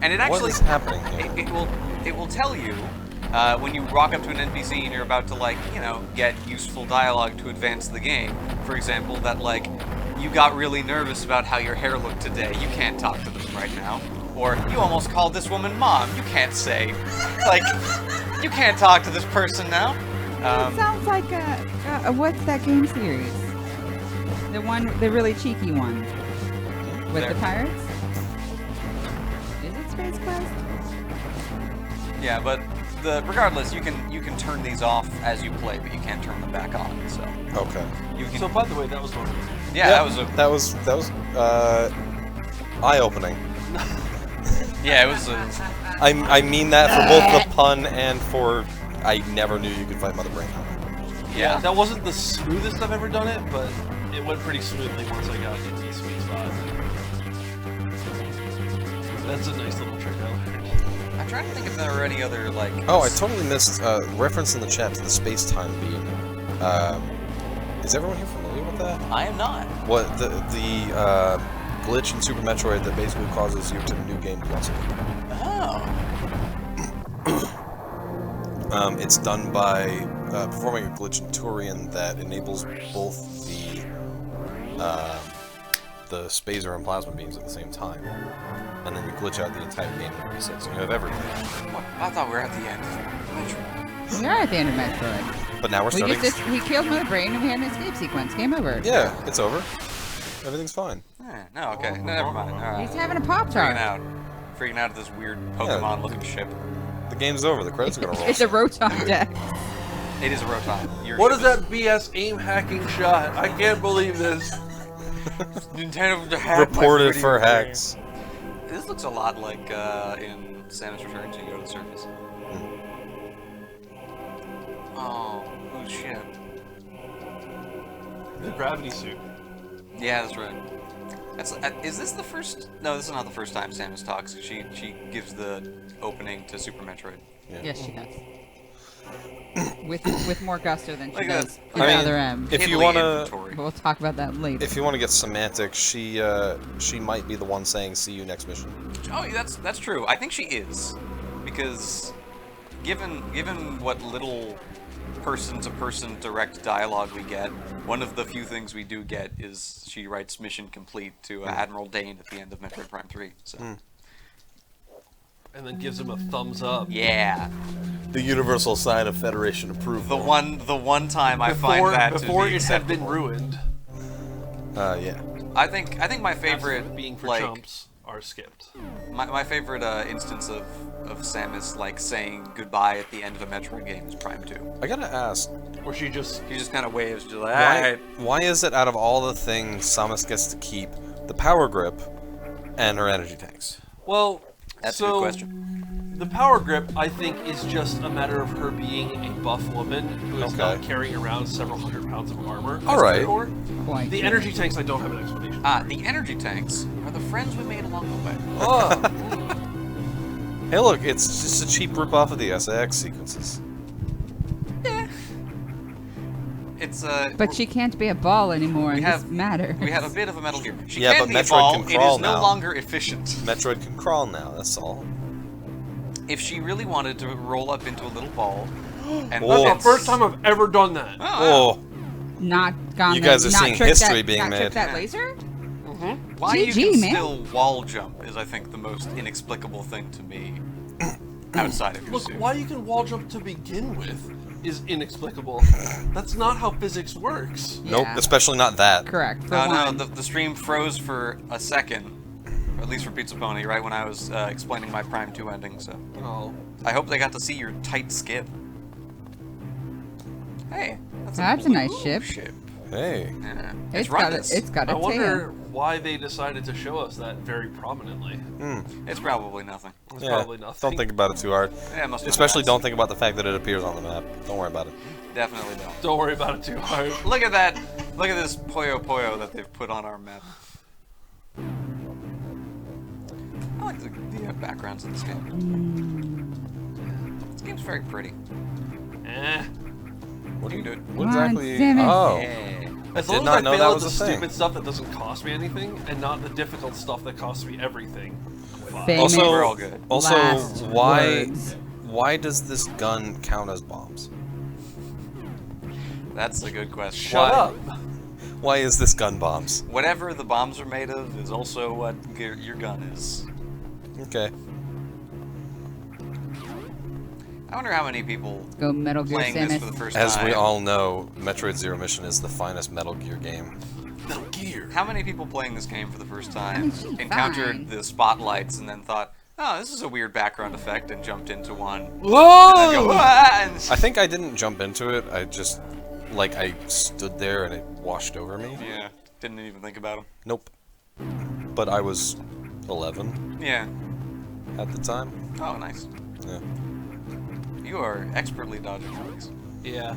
And it actually What is happening here? it will tell you when you walk up to an NPC and you're about to get useful dialogue to advance the game. For example, that you got really nervous about how your hair looked today. You can't talk to them right now. Or you almost called this woman mom. You can't say you can't talk to this person now. It sounds like what's that game series? The really cheeky one with There. the pirates. Is it Space Quest? Yeah, but regardless, you can turn these off as you play, but you can't turn them back on. So Okay. you can. So by the way, that was one. Yeah, that was a. That was eye-opening. Yeah, it was a. I mean that for both the pun and for I never knew you could fight Mother Brain. Yeah. That wasn't the smoothest I've ever done it, but it went pretty smoothly once I got into the sweet spot. That's a nice little trick I learned. I'm trying to think if there were any other Oh, I totally missed reference in the chat to the space-time beam. Is everyone here familiar with that? I am not. What the glitch in Super Metroid that basically causes you to new game plus. Oh. It's done by performing a glitch in Turian that enables both the spacer and plasma beams at the same time, and then you glitch out the entire game and resets, and you have everything. What? I thought we were at the end. We are at the end of Metroid. But now we're starting. We killed Mother Brain and we had an escape sequence. Game over. Yeah, it's over. Everything's fine. No, okay. No, never mind. All right. He's having a Pop-Tart. Freaking out at this weird Pokemon-looking ship. The game's over. The credits are gonna roll. It's a Rotom deck. It is a Rotom. What is that BS aim hacking shot? I can't believe this. Nintendo Reported for hacks. This looks a lot like in Samus Returns. You go to the surface. Oh, whose ship? The gravity suit. Yeah, that's right. Is this the first? No, this is not the first time Samus talks. She gives the opening to Super Metroid. Yeah. Yes, she does. with more gusto than she Look at does this. in I mean, Other M. if you Italy wanna- inventory. We'll talk about that later. If you want to get semantic, she might be the one saying "See you next mission." Oh, that's true. I think she is, because given what little person-to-person direct dialogue we get, one of the few things we do get is she writes "Mission complete" to Admiral Dane at the end of Metroid Prime 3. So. and then gives him a thumbs up. Yeah. The universal sign of Federation approval. The one time I find that Before to be it had been acceptable. ruined. Yeah. I think my favorite Being for like chumps are skipped. my favorite instance of Samus like saying goodbye at the end of a Metroid game is Prime 2. I gotta ask, Or she just He just kind of waves, just like, why, alright. why is it out of all the things Samus gets to keep the power grip and her energy tanks? well. That's so a good question. The power grip, I think, is just a matter of her being a buff woman who is not Okay. carrying around several hundred pounds of armor. All right. Quite. The energy tanks, I don't have an explanation. The energy tanks are the friends we made along the way. Oh, Hey, look, it's just a cheap ripoff of the SAX sequences. It's But she can't be a ball anymore, and have- this matters. we have a bit of a Metal Gear. She Yeah, can but be a Metroid ball. can It crawl is no now. longer efficient. Metroid can crawl now, that's all. If she really wanted to roll up into a little ball, and Whoa. that's the first time I've ever done that. Oh, Not gone. You guys are not seeing tricked history that, being not made. tricked that laser. Why you GG, can man. still wall jump is, I think, the most inexplicable thing to me. Outside of your Look, suit. why you can wall jump to begin with is inexplicable. That's not how physics works. nope, Yeah. especially not that. Correct. For No, one. the stream froze for a second, or at least for Pizza Pony, right when I was explaining my Prime 2 ending. So Oh, I hope they got to see your tight skip. Hey, that's That's a nice blue ship. Hey. Yeah. It's got a, ruckus. it's got a I tail. wonder why they decided to show us that very prominently. It's probably nothing. It's Yeah, probably nothing. don't think about it too hard. Yeah, it must have Especially been don't think about the fact that it appears on the map. Don't worry about it. Definitely don't. Don't worry about it too hard. Look at that. Look at this Puyo Puyo that they've put on our map. I like the backgrounds in this game. This game's very pretty. Eh. What You can do it. What Come on, exactly? Samus. Oh. Yeah. As did long not as know I that fail at was the a thing. stupid stuff that doesn't cost me anything, and not the difficult stuff that costs me everything. Famous We're all good. Also, last why words. why does this gun count as bombs? That's a good question. Shut Why- up. Why is this gun bombs? Whatever the bombs are made of is also what your gun is. Okay. I wonder how many people Go Metal Gear playing this for the Samus. first As time. we all know, Metroid Zero Mission is the finest Metal Gear game. Metal Gear. How many people playing this game for the first time I mean, she's encountered fine. the spotlights and then thought, "Oh, this is a weird background effect," and jumped into one? And go, Whoa! "Ah," and I think I didn't jump into it. I just, like, I stood there and it washed over me. yeah, didn't even think about them. Nope. But I was 11 Yeah. at the time. Oh, nice. Yeah. You are expertly dodging things. Yeah.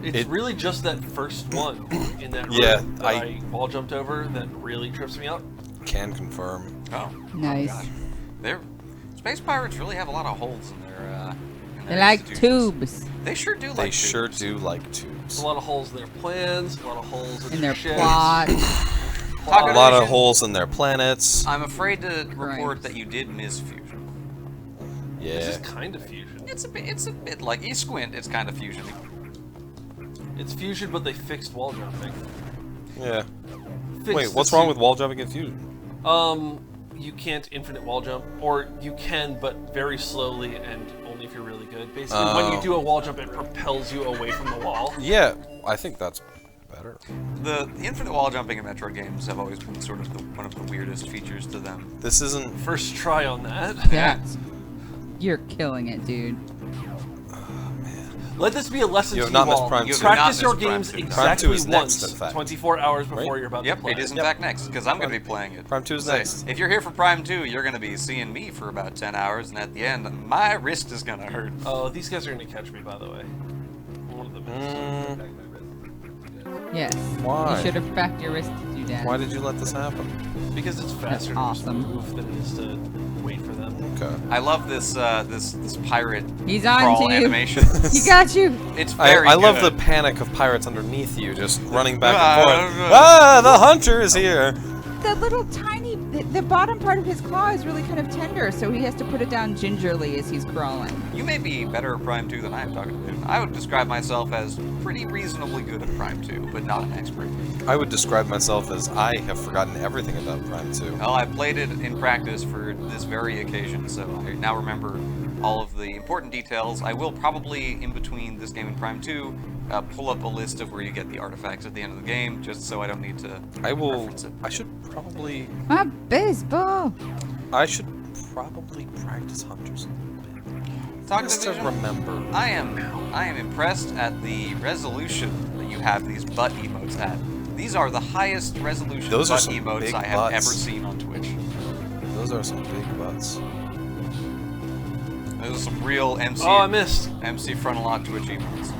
It's It- really just that first one in that room Yeah, that I wall jumped over that really trips me up. Can confirm. Oh. Nice. Gosh. They're space pirates really have a lot of holes in their. They like institutions. tubes They sure do. They like sure tubes. do like There's tubes. a lot of holes in their plans, a lot of holes in their ships. plot. A lot of holes in their planets. I'm afraid to report Right. that you did miss Fusion. This Yeah. is kind of Fusion. It's a bit like you squint. It's kind of Fusion. It's Fusion, but they fixed wall jumping. Yeah. Fixed Wait, the what's wrong su- with wall jumping in Fusion? You can't infinite wall jump, or you can, but very slowly and only if you're really good. Basically, when you Oh. do a wall jump, it propels you away from the wall. Yeah, I think that's better. The infinite wall jumping in Metroid games have always been sort of one of the weirdest features to them. This isn't. First try on that. That's you're killing it, dude. Let this be a lesson You to have not you missed all. Prime You have 2. not Practice missed your Prime games 2. Prime exactly 2 is next, once, in fact. 24 hours before Right? you're about Yep, to play. it is in fact next because I'm going to be playing it. Prime 2 is Say, next. If you're here for Prime 2, you're going to be seeing me for about 10 hours, and at the end, my wrist is going to hurt. Oh, these guys are going to catch me, by the way. One of them is. Yes. Why? You should have cracked your wrist to do that. Why did you let this happen? Because it's faster That's to just awesome. move than it is to wait for them. Okay. I love this this pirate He's on crawl to you. animation. He got you. It's very I love the good. panic of pirates underneath you, just running back and forth. Ah, the hunter is here! The little tiny, the bottom part of his claw is really kind of tender, so he has to put it down gingerly as he's crawling. You may be better at Prime 2 than I am talking to. I would describe myself as pretty reasonably good at Prime 2, but not an expert. I would describe myself as I have forgotten everything about Prime 2. Well, I played it in practice for this very occasion, so I now remember all of the important details. I will probably, in between this game and Prime 2, pull up a list of where you get the artifacts at the end of the game, just so I don't need to reference it. I should probably Baseball. practice Hunters a little bit. Talk Just to Division, remember. I am impressed at the resolution that you have these butt emotes at. These are the highest resolution Those are butt some emotes big I have butts. ever seen on Twitch. Those are some big butts. Those are some real MC Oh, I missed. MC frontal on Twitch emotes.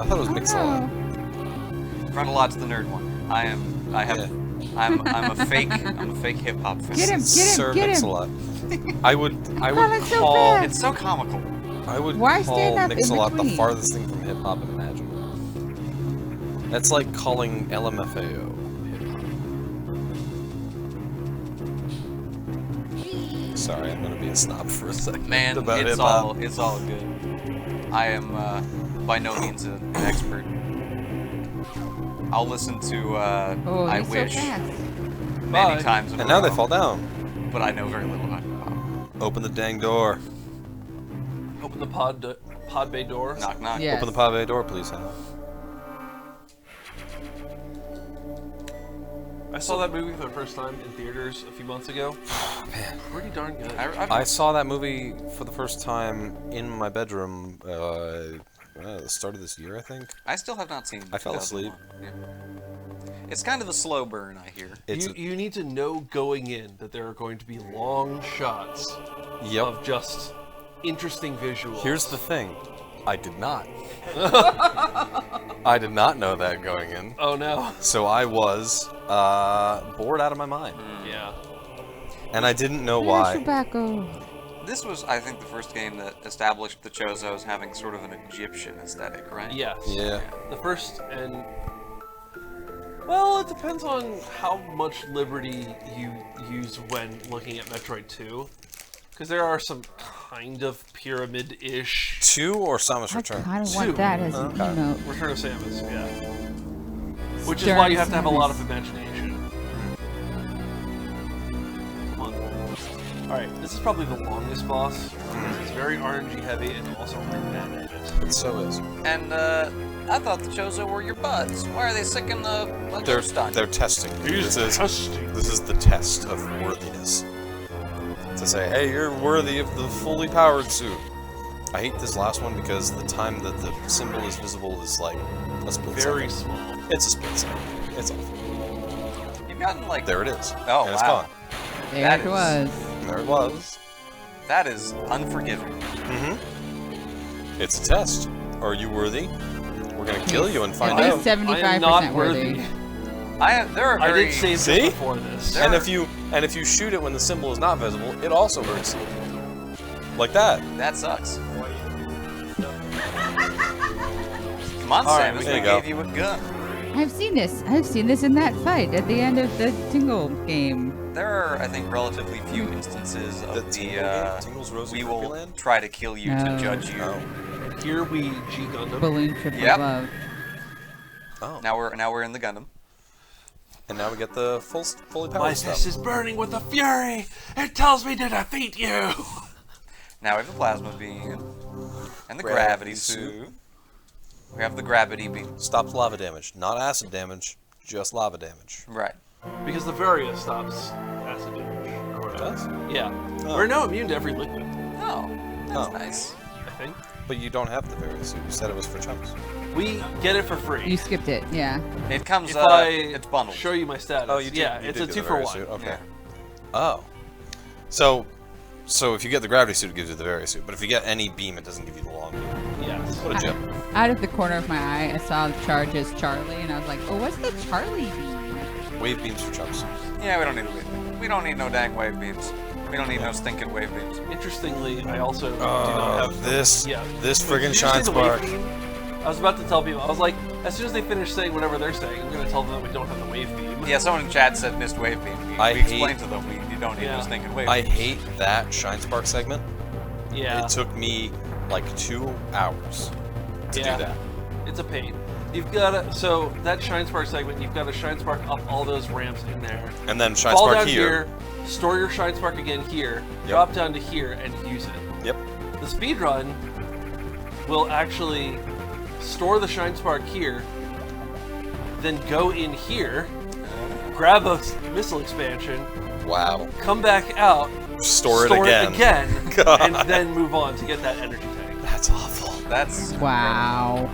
I thought it was Mix-a-Lot. Frontalot's the nerd one. I'm a fake hip hop fan. Get him, Sir get him. Mix-a-Lot. I would calling so call fast. It's so comical. I would Why call stand up in Mix-a-Lot the between? farthest thing from hip hop imaginable. That's like calling LMFAO hip hop. Sorry, I'm gonna be a snob for a second. Man, about it's hip-hop. all good. I am by no means an expert. I'll listen to Oh, I he's Wish so fast. many Bye. times in a And now they row, fall down. but I know very little about hip-hop. Open the dang door. Open the pod bay door. Knock knock. Yes. Open the pod bay door, please, Hal. I saw that movie for the first time in theaters a few months ago. Man. Pretty darn good. I saw that movie for the first time in my bedroom the start of this year, I think. I still have not seen. I fell asleep. 2001. Yeah. It's kind of a slow burn, I hear. It's You need to know going in that there are going to be long shots yep. of just interesting visuals. Here's the thing. I did not. I did not know that going in. Oh no. So I was bored out of my mind. Yeah. And I didn't know Where's why. tobacco? This was, I think, the first game that established the Chozo as having sort of an Egyptian aesthetic, right? Yes. Yeah. The first and well, it depends on how much liberty you use when looking at Metroid 2, because there are some kind of pyramid-ish 2 or Samus I Return? kind of Two. want that as Okay. an emote. Return of Samus. Yeah. Which is why you have to have a lot of imagination. Come on. Alright, this is probably the longest boss. It's very RNG heavy and also redundant. It so is. And I thought the Chozo were your buds. Why are they sick in the stunt? They're testing. He's This is the test of worthiness. To say, hey, you're worthy of the fully powered suit. I hate this last one because the time that the symbol is visible is like a split Very second. small. It's a split second. It's awful. You've gotten like There it is. Oh, and it's wow. gone. There That it is- was. There it was. that is unforgiving. Mm-hmm. It's a test. Are you worthy? We're gonna kill you and find At out. least I am 75% not worthy. worthy. There are I very did save See? this before this. There- And if you shoot it when the symbol is not visible, it also hurts you. Like that. that sucks. Come on, All right, Samus, there we you go. gave you a gun. I've seen this. I've seen this in that fight at the end of the Tingle game. There are, I think, relatively few instances of Tingle's Rosy we will Land? try to kill you to No. judge you. Oh. Here we G Gundam. Balloon trip Yep. of love. Oh. Now we're in the Gundam. And now we get the fully powered My stuff. fist is burning with a fury. It tells me to defeat you. Now we have the plasma beam and the gravity suit. We have the gravity beam. Stops lava damage, not acid damage, just lava damage. Right. Because the Varia stops acid damage. Or It whatever. does? Yeah. Oh. We're now immune to every liquid, Oh, that's Oh. nice. I think. But you don't have the various suit. You said it was for chumps. We get it for free. You skipped it, yeah. It comes. If I it's bundled. show you my status. Oh, you did. Yeah, you it's did a get 2 the for various 1. suit. Okay. Yeah. Oh. So if you get the gravity suit, it gives you the various suit. But if you get any beam, it doesn't give you the long beam. Yes. What a gem. Out of the corner of my eye, I saw the charge as Charlie, and I was like, oh, what's the Charlie beam? Wave beams for chumps. Yeah, we don't need a wave beam. We don't need no dang wave beams. We don't need no stinking wave beams. Interestingly, I also do not have This Yeah. this Did friggin' you shine see the wave spark. beam? I was about to tell people. I was like, as soon as they finish saying whatever they're saying, I'm going to tell them that we don't have the wave beam. Yeah, someone in chat said missed wave beam. We I explained hate- to them you don't need Yeah. no stinking wave I beams. hate that shine spark segment. Yeah. It took me like 2 hours to Yeah. do that. It's a pain. You've got to, so that Shine Spark segment, you've got to Shine Spark up all those ramps in there. And then Shine Fall Spark down here. Store your Shine Spark again here. Yep. Drop down to here and use it. Yep. The speed run will actually store the Shine Spark here, then go in here, grab a missile expansion, Wow. come back out, Store it again. God. and then move on to get that energy tank. That's awful. That's Wow.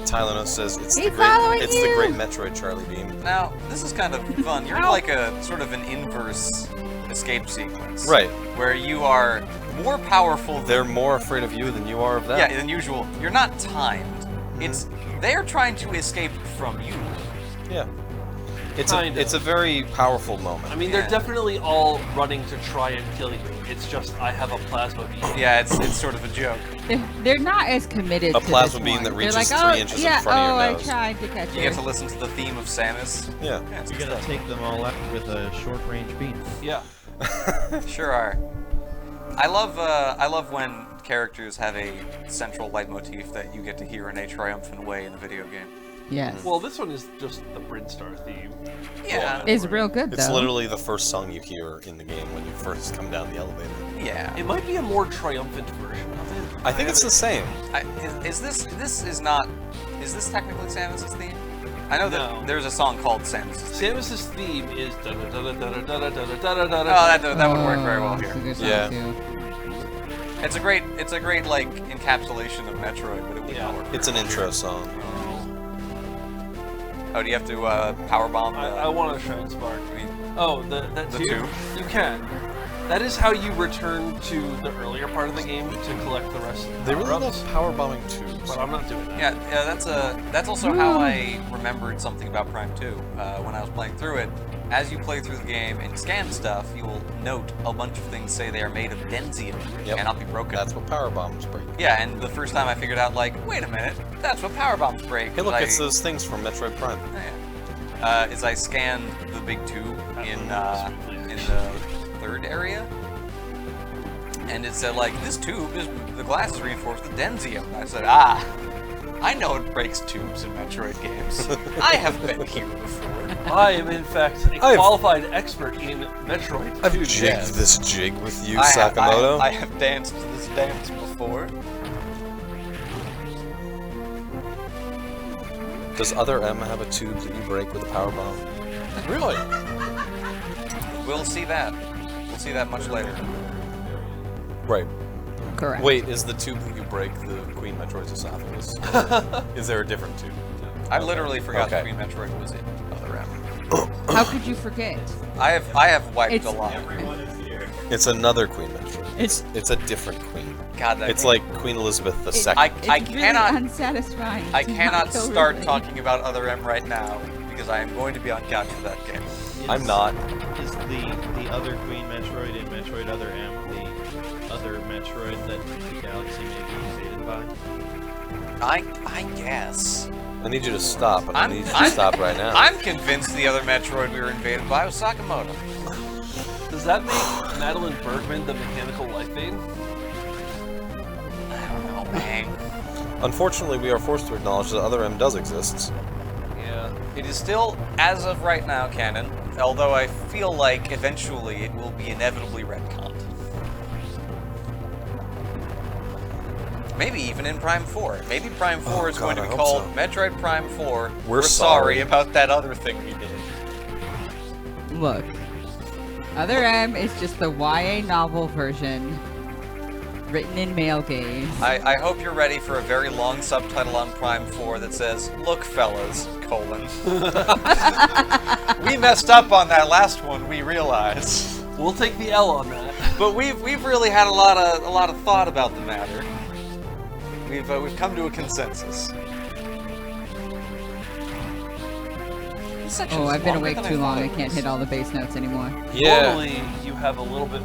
Tylenol says it's He's following the you. great Metroid Charlie Beam. Now, this is kind of fun. You're like a sort of an inverse escape sequence. Right. Where you are more powerful They're more afraid of you than you are of them. yeah, than usual. You're not timed. It's they're trying to escape from you. Yeah. It's Kind of. it's a very powerful moment. I mean, they're definitely all running to try and kill you. It's just I have a plasma beam. Yeah, it's sort of a joke. They're not as committed A to plasma this beam one. that They're reaches like, 3 oh, inches in yeah, front of your I nose. tried to catch You her. get to listen to the theme of Samus. Yeah. Yeah, it's You're good gonna stuff. take them all out with a short-range beam. Yeah. Sure are. I love when characters have a central leitmotif that you get to hear in a triumphant way in a video game. Yes. Well, this one is just the Brinstar theme. Yeah. It's real good, though. It's literally the first song you hear in the game when you first come down the elevator. Yeah. It might be a more triumphant version of it. I think it's the same. Is this technically Samus's theme? I know that No. there's a song called Samus's theme. Samus's theme is da da da da da da da da da da Oh, da. that would work very well It's a here. good song, Yeah. too. It's a great like encapsulation of Metroid, but it would not work. It's an intro song. Oh, do you have to power bomb? I want a Shine Spark. I mean, Oh, that The tube? tube? You can. That is how you return to the earlier part of the game to collect the rest of the They really power-ups, love power bombing tubes. but I'm not doing that. yeah, that's also how I remembered something about Prime 2 when I was playing through it. As you play through the game and scan stuff, you will note a bunch of things say they are made of densium, Yep. cannot be broken. That's what power bombs break. Yeah, and the first time I figured out, like, wait a minute, that's what power bombs break. Hey, look, I, it's those things from Metroid Prime. is I scanned the big tube in the third area, and it said like this tube is the glass is reinforced with densium. I said, I know it breaks tubes in Metroid games. I have been here before. I am, in fact, a qualified expert in Metroid. I've 2. jigged this jig with you, I Sakamoto. have danced this dance before. Does Other M have a tube that you break with a power bomb? Really? We'll see that. We'll see that much later. Right. Correct. Wait, is the tube that you break the Queen Metroid's esophagus? Is there a different tube? I literally forgot Okay. Queen Metroid was in Other M. How could you forget? I have wiped It's- a lot. It's another Queen Metroid. It's- It's a different queen. God, that It's game. like Queen Elizabeth II. It's I really cannot unsatisfying. I to not cannot go start really. talking about Other M right now because I am going to be on couch for that game. I'm not. Is the other Queen Metroid in Metroid Other M the other Metroid that the galaxy may be invaded by? I guess. I need you to stop. I I'm- need you to I'm- stop right now. I'm convinced the other Metroid we were invaded by was Sakamoto. Does that make Madeline Bergman the mechanical life vein? I don't know, man. Unfortunately, we are forced to acknowledge that Other M does exist. Yeah. It is still, as of right now, canon, although I feel like eventually it will be inevitably retconned. Maybe even in Prime 4. Maybe Prime 4 is God, going to I be hope called so. Metroid Prime 4. We're sorry sorry. about that other thing we did. Look, Other M is just the YA novel version, written in male gaze. I hope you're ready for a very long subtitle on Prime 4 that says, "Look, fellas, : we messed up on that last one, we realize. We'll take the L on that. But we've really had a lot of thought about the matter. We've come to a consensus. This section Oh, is I've been longer awake than too long. thought I it can't was. hit all the bass notes anymore. Normally, you have a little bit...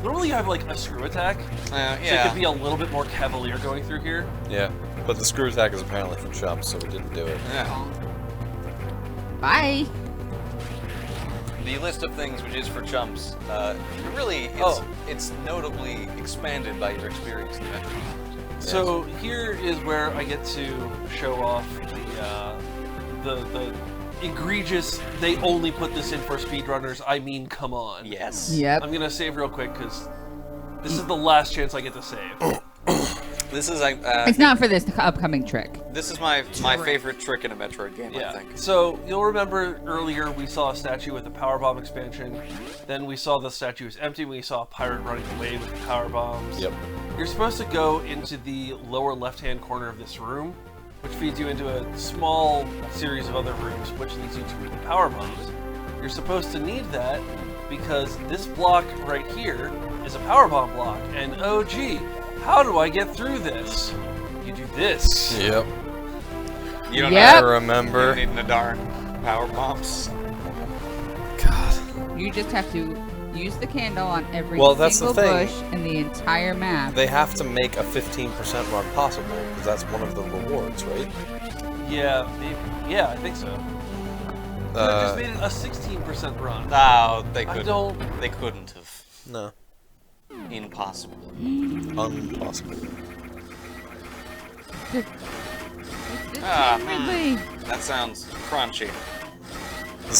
Normally you have like a screw attack, so it Yeah. could be a little bit more cavalier going through here. Yeah. But the screw attack is apparently for chumps, so we didn't do it. Yeah. Bye. The list of things which is for chumps, it's notably expanded by your experience in Metroid. So here is where I get to show off the egregious. They only put this in for speedrunners. I mean, come on. Yes. Yep. I'm gonna save real quick because this is the last chance I get to save. This is It's not for this upcoming trick. This is my favorite trick in a Metroid game, I think. So you'll remember earlier we saw a statue with a power bomb expansion. Then we saw the statue was empty. We saw a pirate running away with the power bombs. Yep. You're supposed to go into the lower left-hand corner of this room, which feeds you into a small series of other rooms, which leads you to the power bombs. You're supposed to need that because this block right here is a power bomb block. And oh gee, how do I get through this? You do this. Yep. You don't Yep. I know. remember. You need the darn power bombs. God. You just have to use the candle on every Well, that's the single thing. bush in the entire map. They have to make a 15% run possible, because that's one of the rewards, right? Yeah, maybe. Yeah, I think so. They just made it a 16% run. No, they I couldn't. don't. They couldn't have. No. Impossible. Impossible. Ridley. That sounds crunchy. The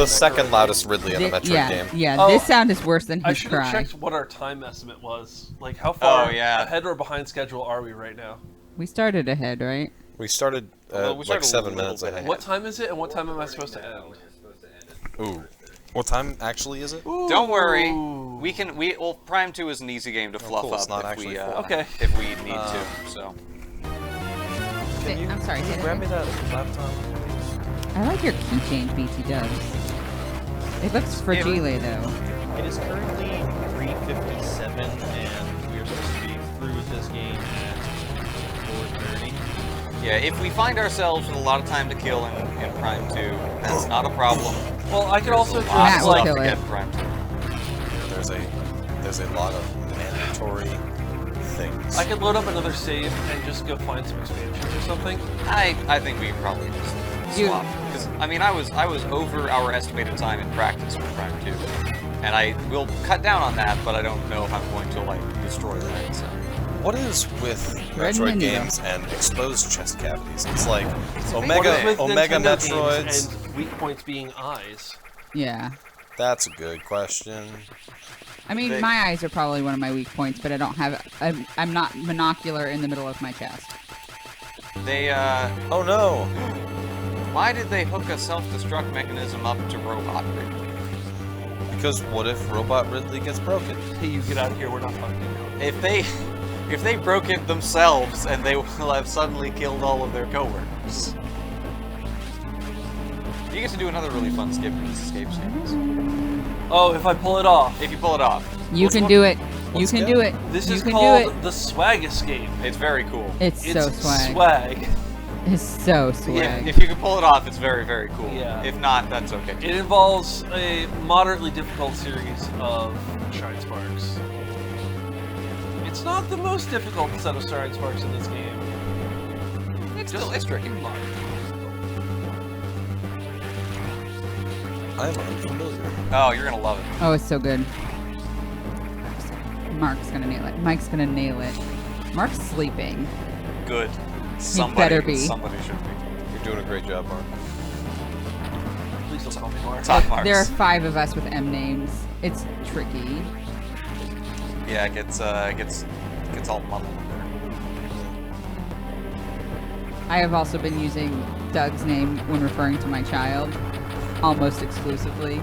second loudest Ridley in a Metroid yeah, game. yeah. Oh, This sound is worse than I his should have cry. checked what our time estimate was. Like, how far ahead or behind schedule are we right now? We started ahead, right? We started, Well, we started like a 7 little minutes bit ahead. What time is it, and what time am I supposed to end? Ooh. What time actually is it? Don't worry. Ooh. Well, Prime 2 is an easy game to fluff cool, it's up not if actually we full. Okay. if we need to. So I'm sorry. say that Grab me again. that laptop. I like your keychain, BT Dubs. It looks fragile though. It is currently 3:57, and we are supposed to be through with this game at 4:30. yeah, if we find ourselves with a lot of time to kill in Prime 2, that's not a problem. Well, I could also There's a just, lot Matt of will stuff kill to it. get in Prime 2. There's a lot of mandatory things. I could load up another save and just go find some expansions or something. I think we can probably just You- swap. Because I mean, I was over our estimated time in practice with Prime 2, and I will cut down on that, but I don't know if I'm going to like destroy that. So. What is with Red Metroid menu. games and exposed chest cavities? It's like What Omega is with Omega Nintendo Metroids. games and weak points being eyes? Yeah. That's a good question. I mean, They- my eyes are probably one of my weak points, but I don't have. I'm not monocular in the middle of my chest. They Oh no! why did they hook a self-destruct mechanism up to Robot Ridley? Because what if Robot Ridley gets broken? Hey, you get out of here. We're not talking now. If they broke it themselves, and they will have suddenly killed all of their coworkers. You get to do another really fun skip in these escape scenes. Oh, if I pull it off. If you pull it off, You Which can one? do it. You What's can good? do it. This you is can called do it. the Swag Escape. it's very cool. It's so swag. Swag. It's so swag. If you can pull it off, it's very, very cool. Yeah. If not, that's okay. It involves a moderately difficult series of Shine Sparks. It's not the most difficult set of Shine Sparks in this game. It's tricky. I'm unfamiliar. Oh, you're gonna love it. Oh, it's so good. Mark's gonna nail it. Mike's gonna nail it. Mark's sleeping. Good. better be. Somebody should be. You're doing a great job, Mark. Please don't call me Mark. Top marks. There are 5 of us with M names. It's tricky. Yeah, it gets all muddled in there. I have also been using Doug's name when referring to my child, almost exclusively.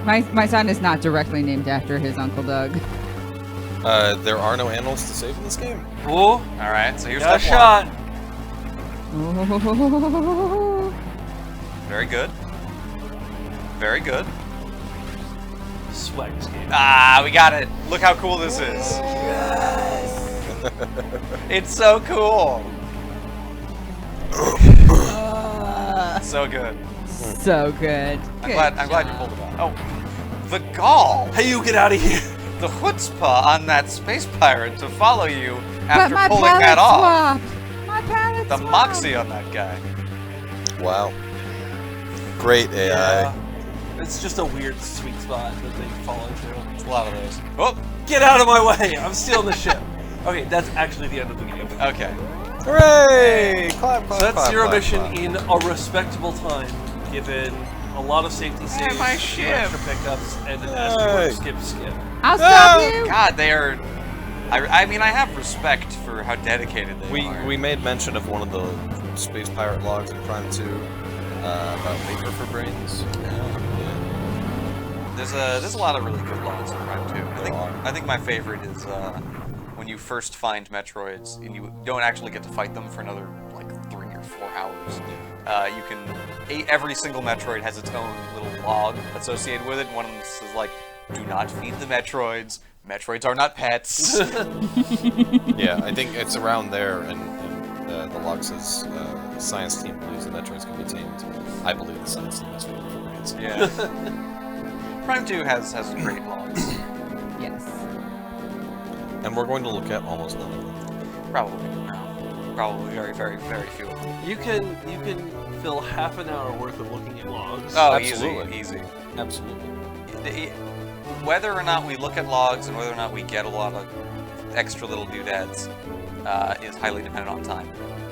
My son is not directly named after his Uncle Doug. There are no animals to save in this game. Oh, All right, so here's got a step shot. Oh. Very good. Very good. Swag Escape. Ah, we got it. Look how cool this is. It's so cool. So good. So good. I'm glad you pulled it off. Oh, the gall. Hey, you get out of here. The chutzpah on that space pirate to follow you But after my pulling palette that off. swapped. My palette The swapped. moxie on that guy. Wow. Great AI. Yeah. It's just a weird sweet spot that they fall into. It's a lot of those. Oh, Get out of my way! I'm stealing the ship. Okay, that's actually the end of the game. okay. Hooray! Clap, clap, So that's clap, Zero clap, Mission clap. in a respectable time, given a lot of safety saves, my 2 ship. extra pickups, and an Hey. asterisk skip. I'll stop you. God, they are. I mean, I have respect for how dedicated they are. We made mention of one of the Space Pirate logs in Prime 2 about paper for brains. There's a lot of really good logs in Prime 2. There are. I think my favorite is when you first find Metroids and you don't actually get to fight them for another like 3 or 4 hours. You can every single Metroid has its own little log associated with it. One of them says like, "Do not feed the Metroids. Metroids are not pets." Yeah, I think it's around there, and the log says the science team believes the Metroids can be tamed. I believe the science team has feeding for brains. Yeah. Prime 2 has great logs. Yes. And we're going to look at almost none of them. Probably no. Probably very, very, very few of them. You can fill half an hour worth of looking at logs. Oh, Absolutely. easy. Absolutely. Whether or not we look at logs and whether or not we get a lot of extra little doodads is highly dependent on time.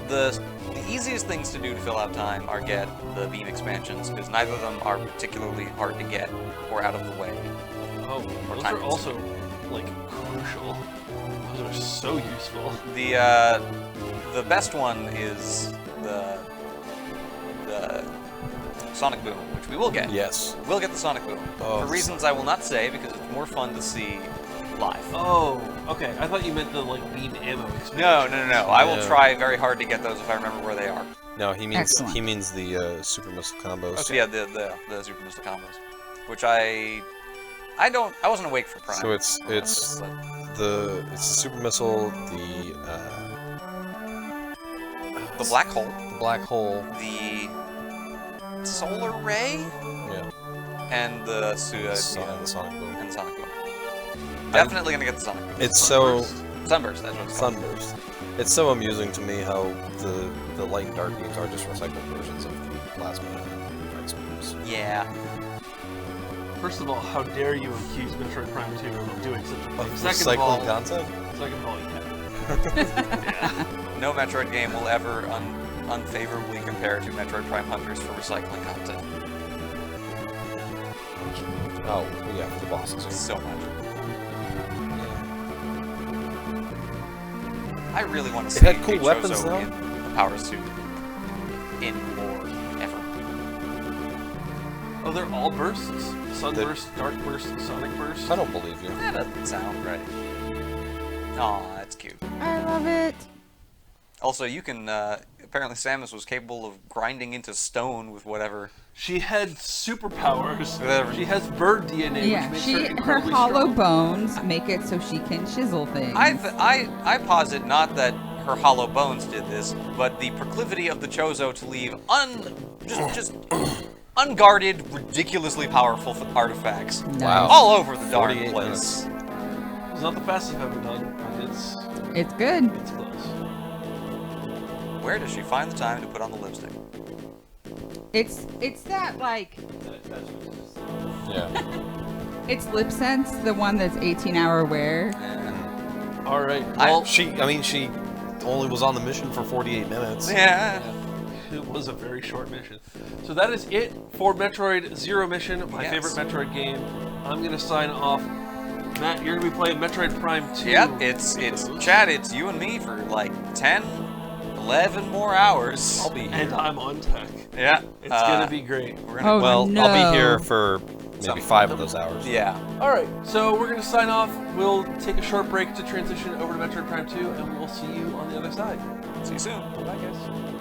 The easiest things to do to fill out time are get the beam expansions, because neither of them are particularly hard to get or out of the way. Oh, those time are also like crucial. Those are so useful. The best one is the Sonic Boom, which we will get. Yes. We'll get the Sonic Boom. Oh, For reasons I will not say, because it's more fun to see live. Oh, okay. I thought you meant the like beam ammo expansion. No. I will Yeah. try very hard to get those if I remember where they are. No, he means Excellent. the super missile combos. Oh, so yeah, the Super Missile combos, which I wasn't awake for Prime. So it's the super missile, the black hole, the black hole, the solar ray, yeah, and the Sonic Boom. and Sonic Boom. Definitely gonna get the Sonic Boom. It's so Sunburst. That's what it's called. Sunburst. It's so amusing to me how the light and dark beams are just recycled versions of the plasma and X beams. Yeah. First of all, how dare you accuse Metroid Prime 2 of doing such a thing? Second of Recycling all, content? yeah. No Metroid game will ever unfavorably compare to Metroid Prime Hunters for recycling content. Oh, yeah, the bosses. So much. I really want to see had cool a weapons, Chozo though. in the power suit in more ever. Oh, they're all bursts? Sunburst, dark burst, sonic burst? I don't believe you. That doesn't sound right. Aw, that's cute. I love it. Also, you can, apparently Samus was capable of grinding into stone with whatever. She had superpowers. Whatever. She has bird DNA, Yeah, which makes her her incredibly hollow strong. bones make it so she can chisel things. I posit not that her hollow bones did this, but the proclivity of the Chozo to leave just unguarded, ridiculously powerful artifacts Wow. all over the darn 48 place. It's not the fastest I've ever done, but It's good. it's close. Where does she find the time to put on the lipstick? It's that like Yeah. it's Lip Sense, the one that's 18-hour wear. All right. I- Well, She only was on the mission for 48 minutes. Yeah. it was a very short mission. So that is it for Metroid Zero Mission, my Yes. favorite Metroid game. I'm gonna sign off. Matt, you're gonna be playing Metroid Prime 2. Yep, it's Chad, it's you and me for like 10, 11 more hours. I'll be here. And I'm on tech. Yeah. It's gonna be great. We're gonna, Oh, Well, no. I'll be here for maybe Some- 5 of those hours. yeah. All right, so we're gonna sign off. We'll take a short break to transition over to Metroid Prime 2, and we'll see you on the other side. See you soon. Bye, guys.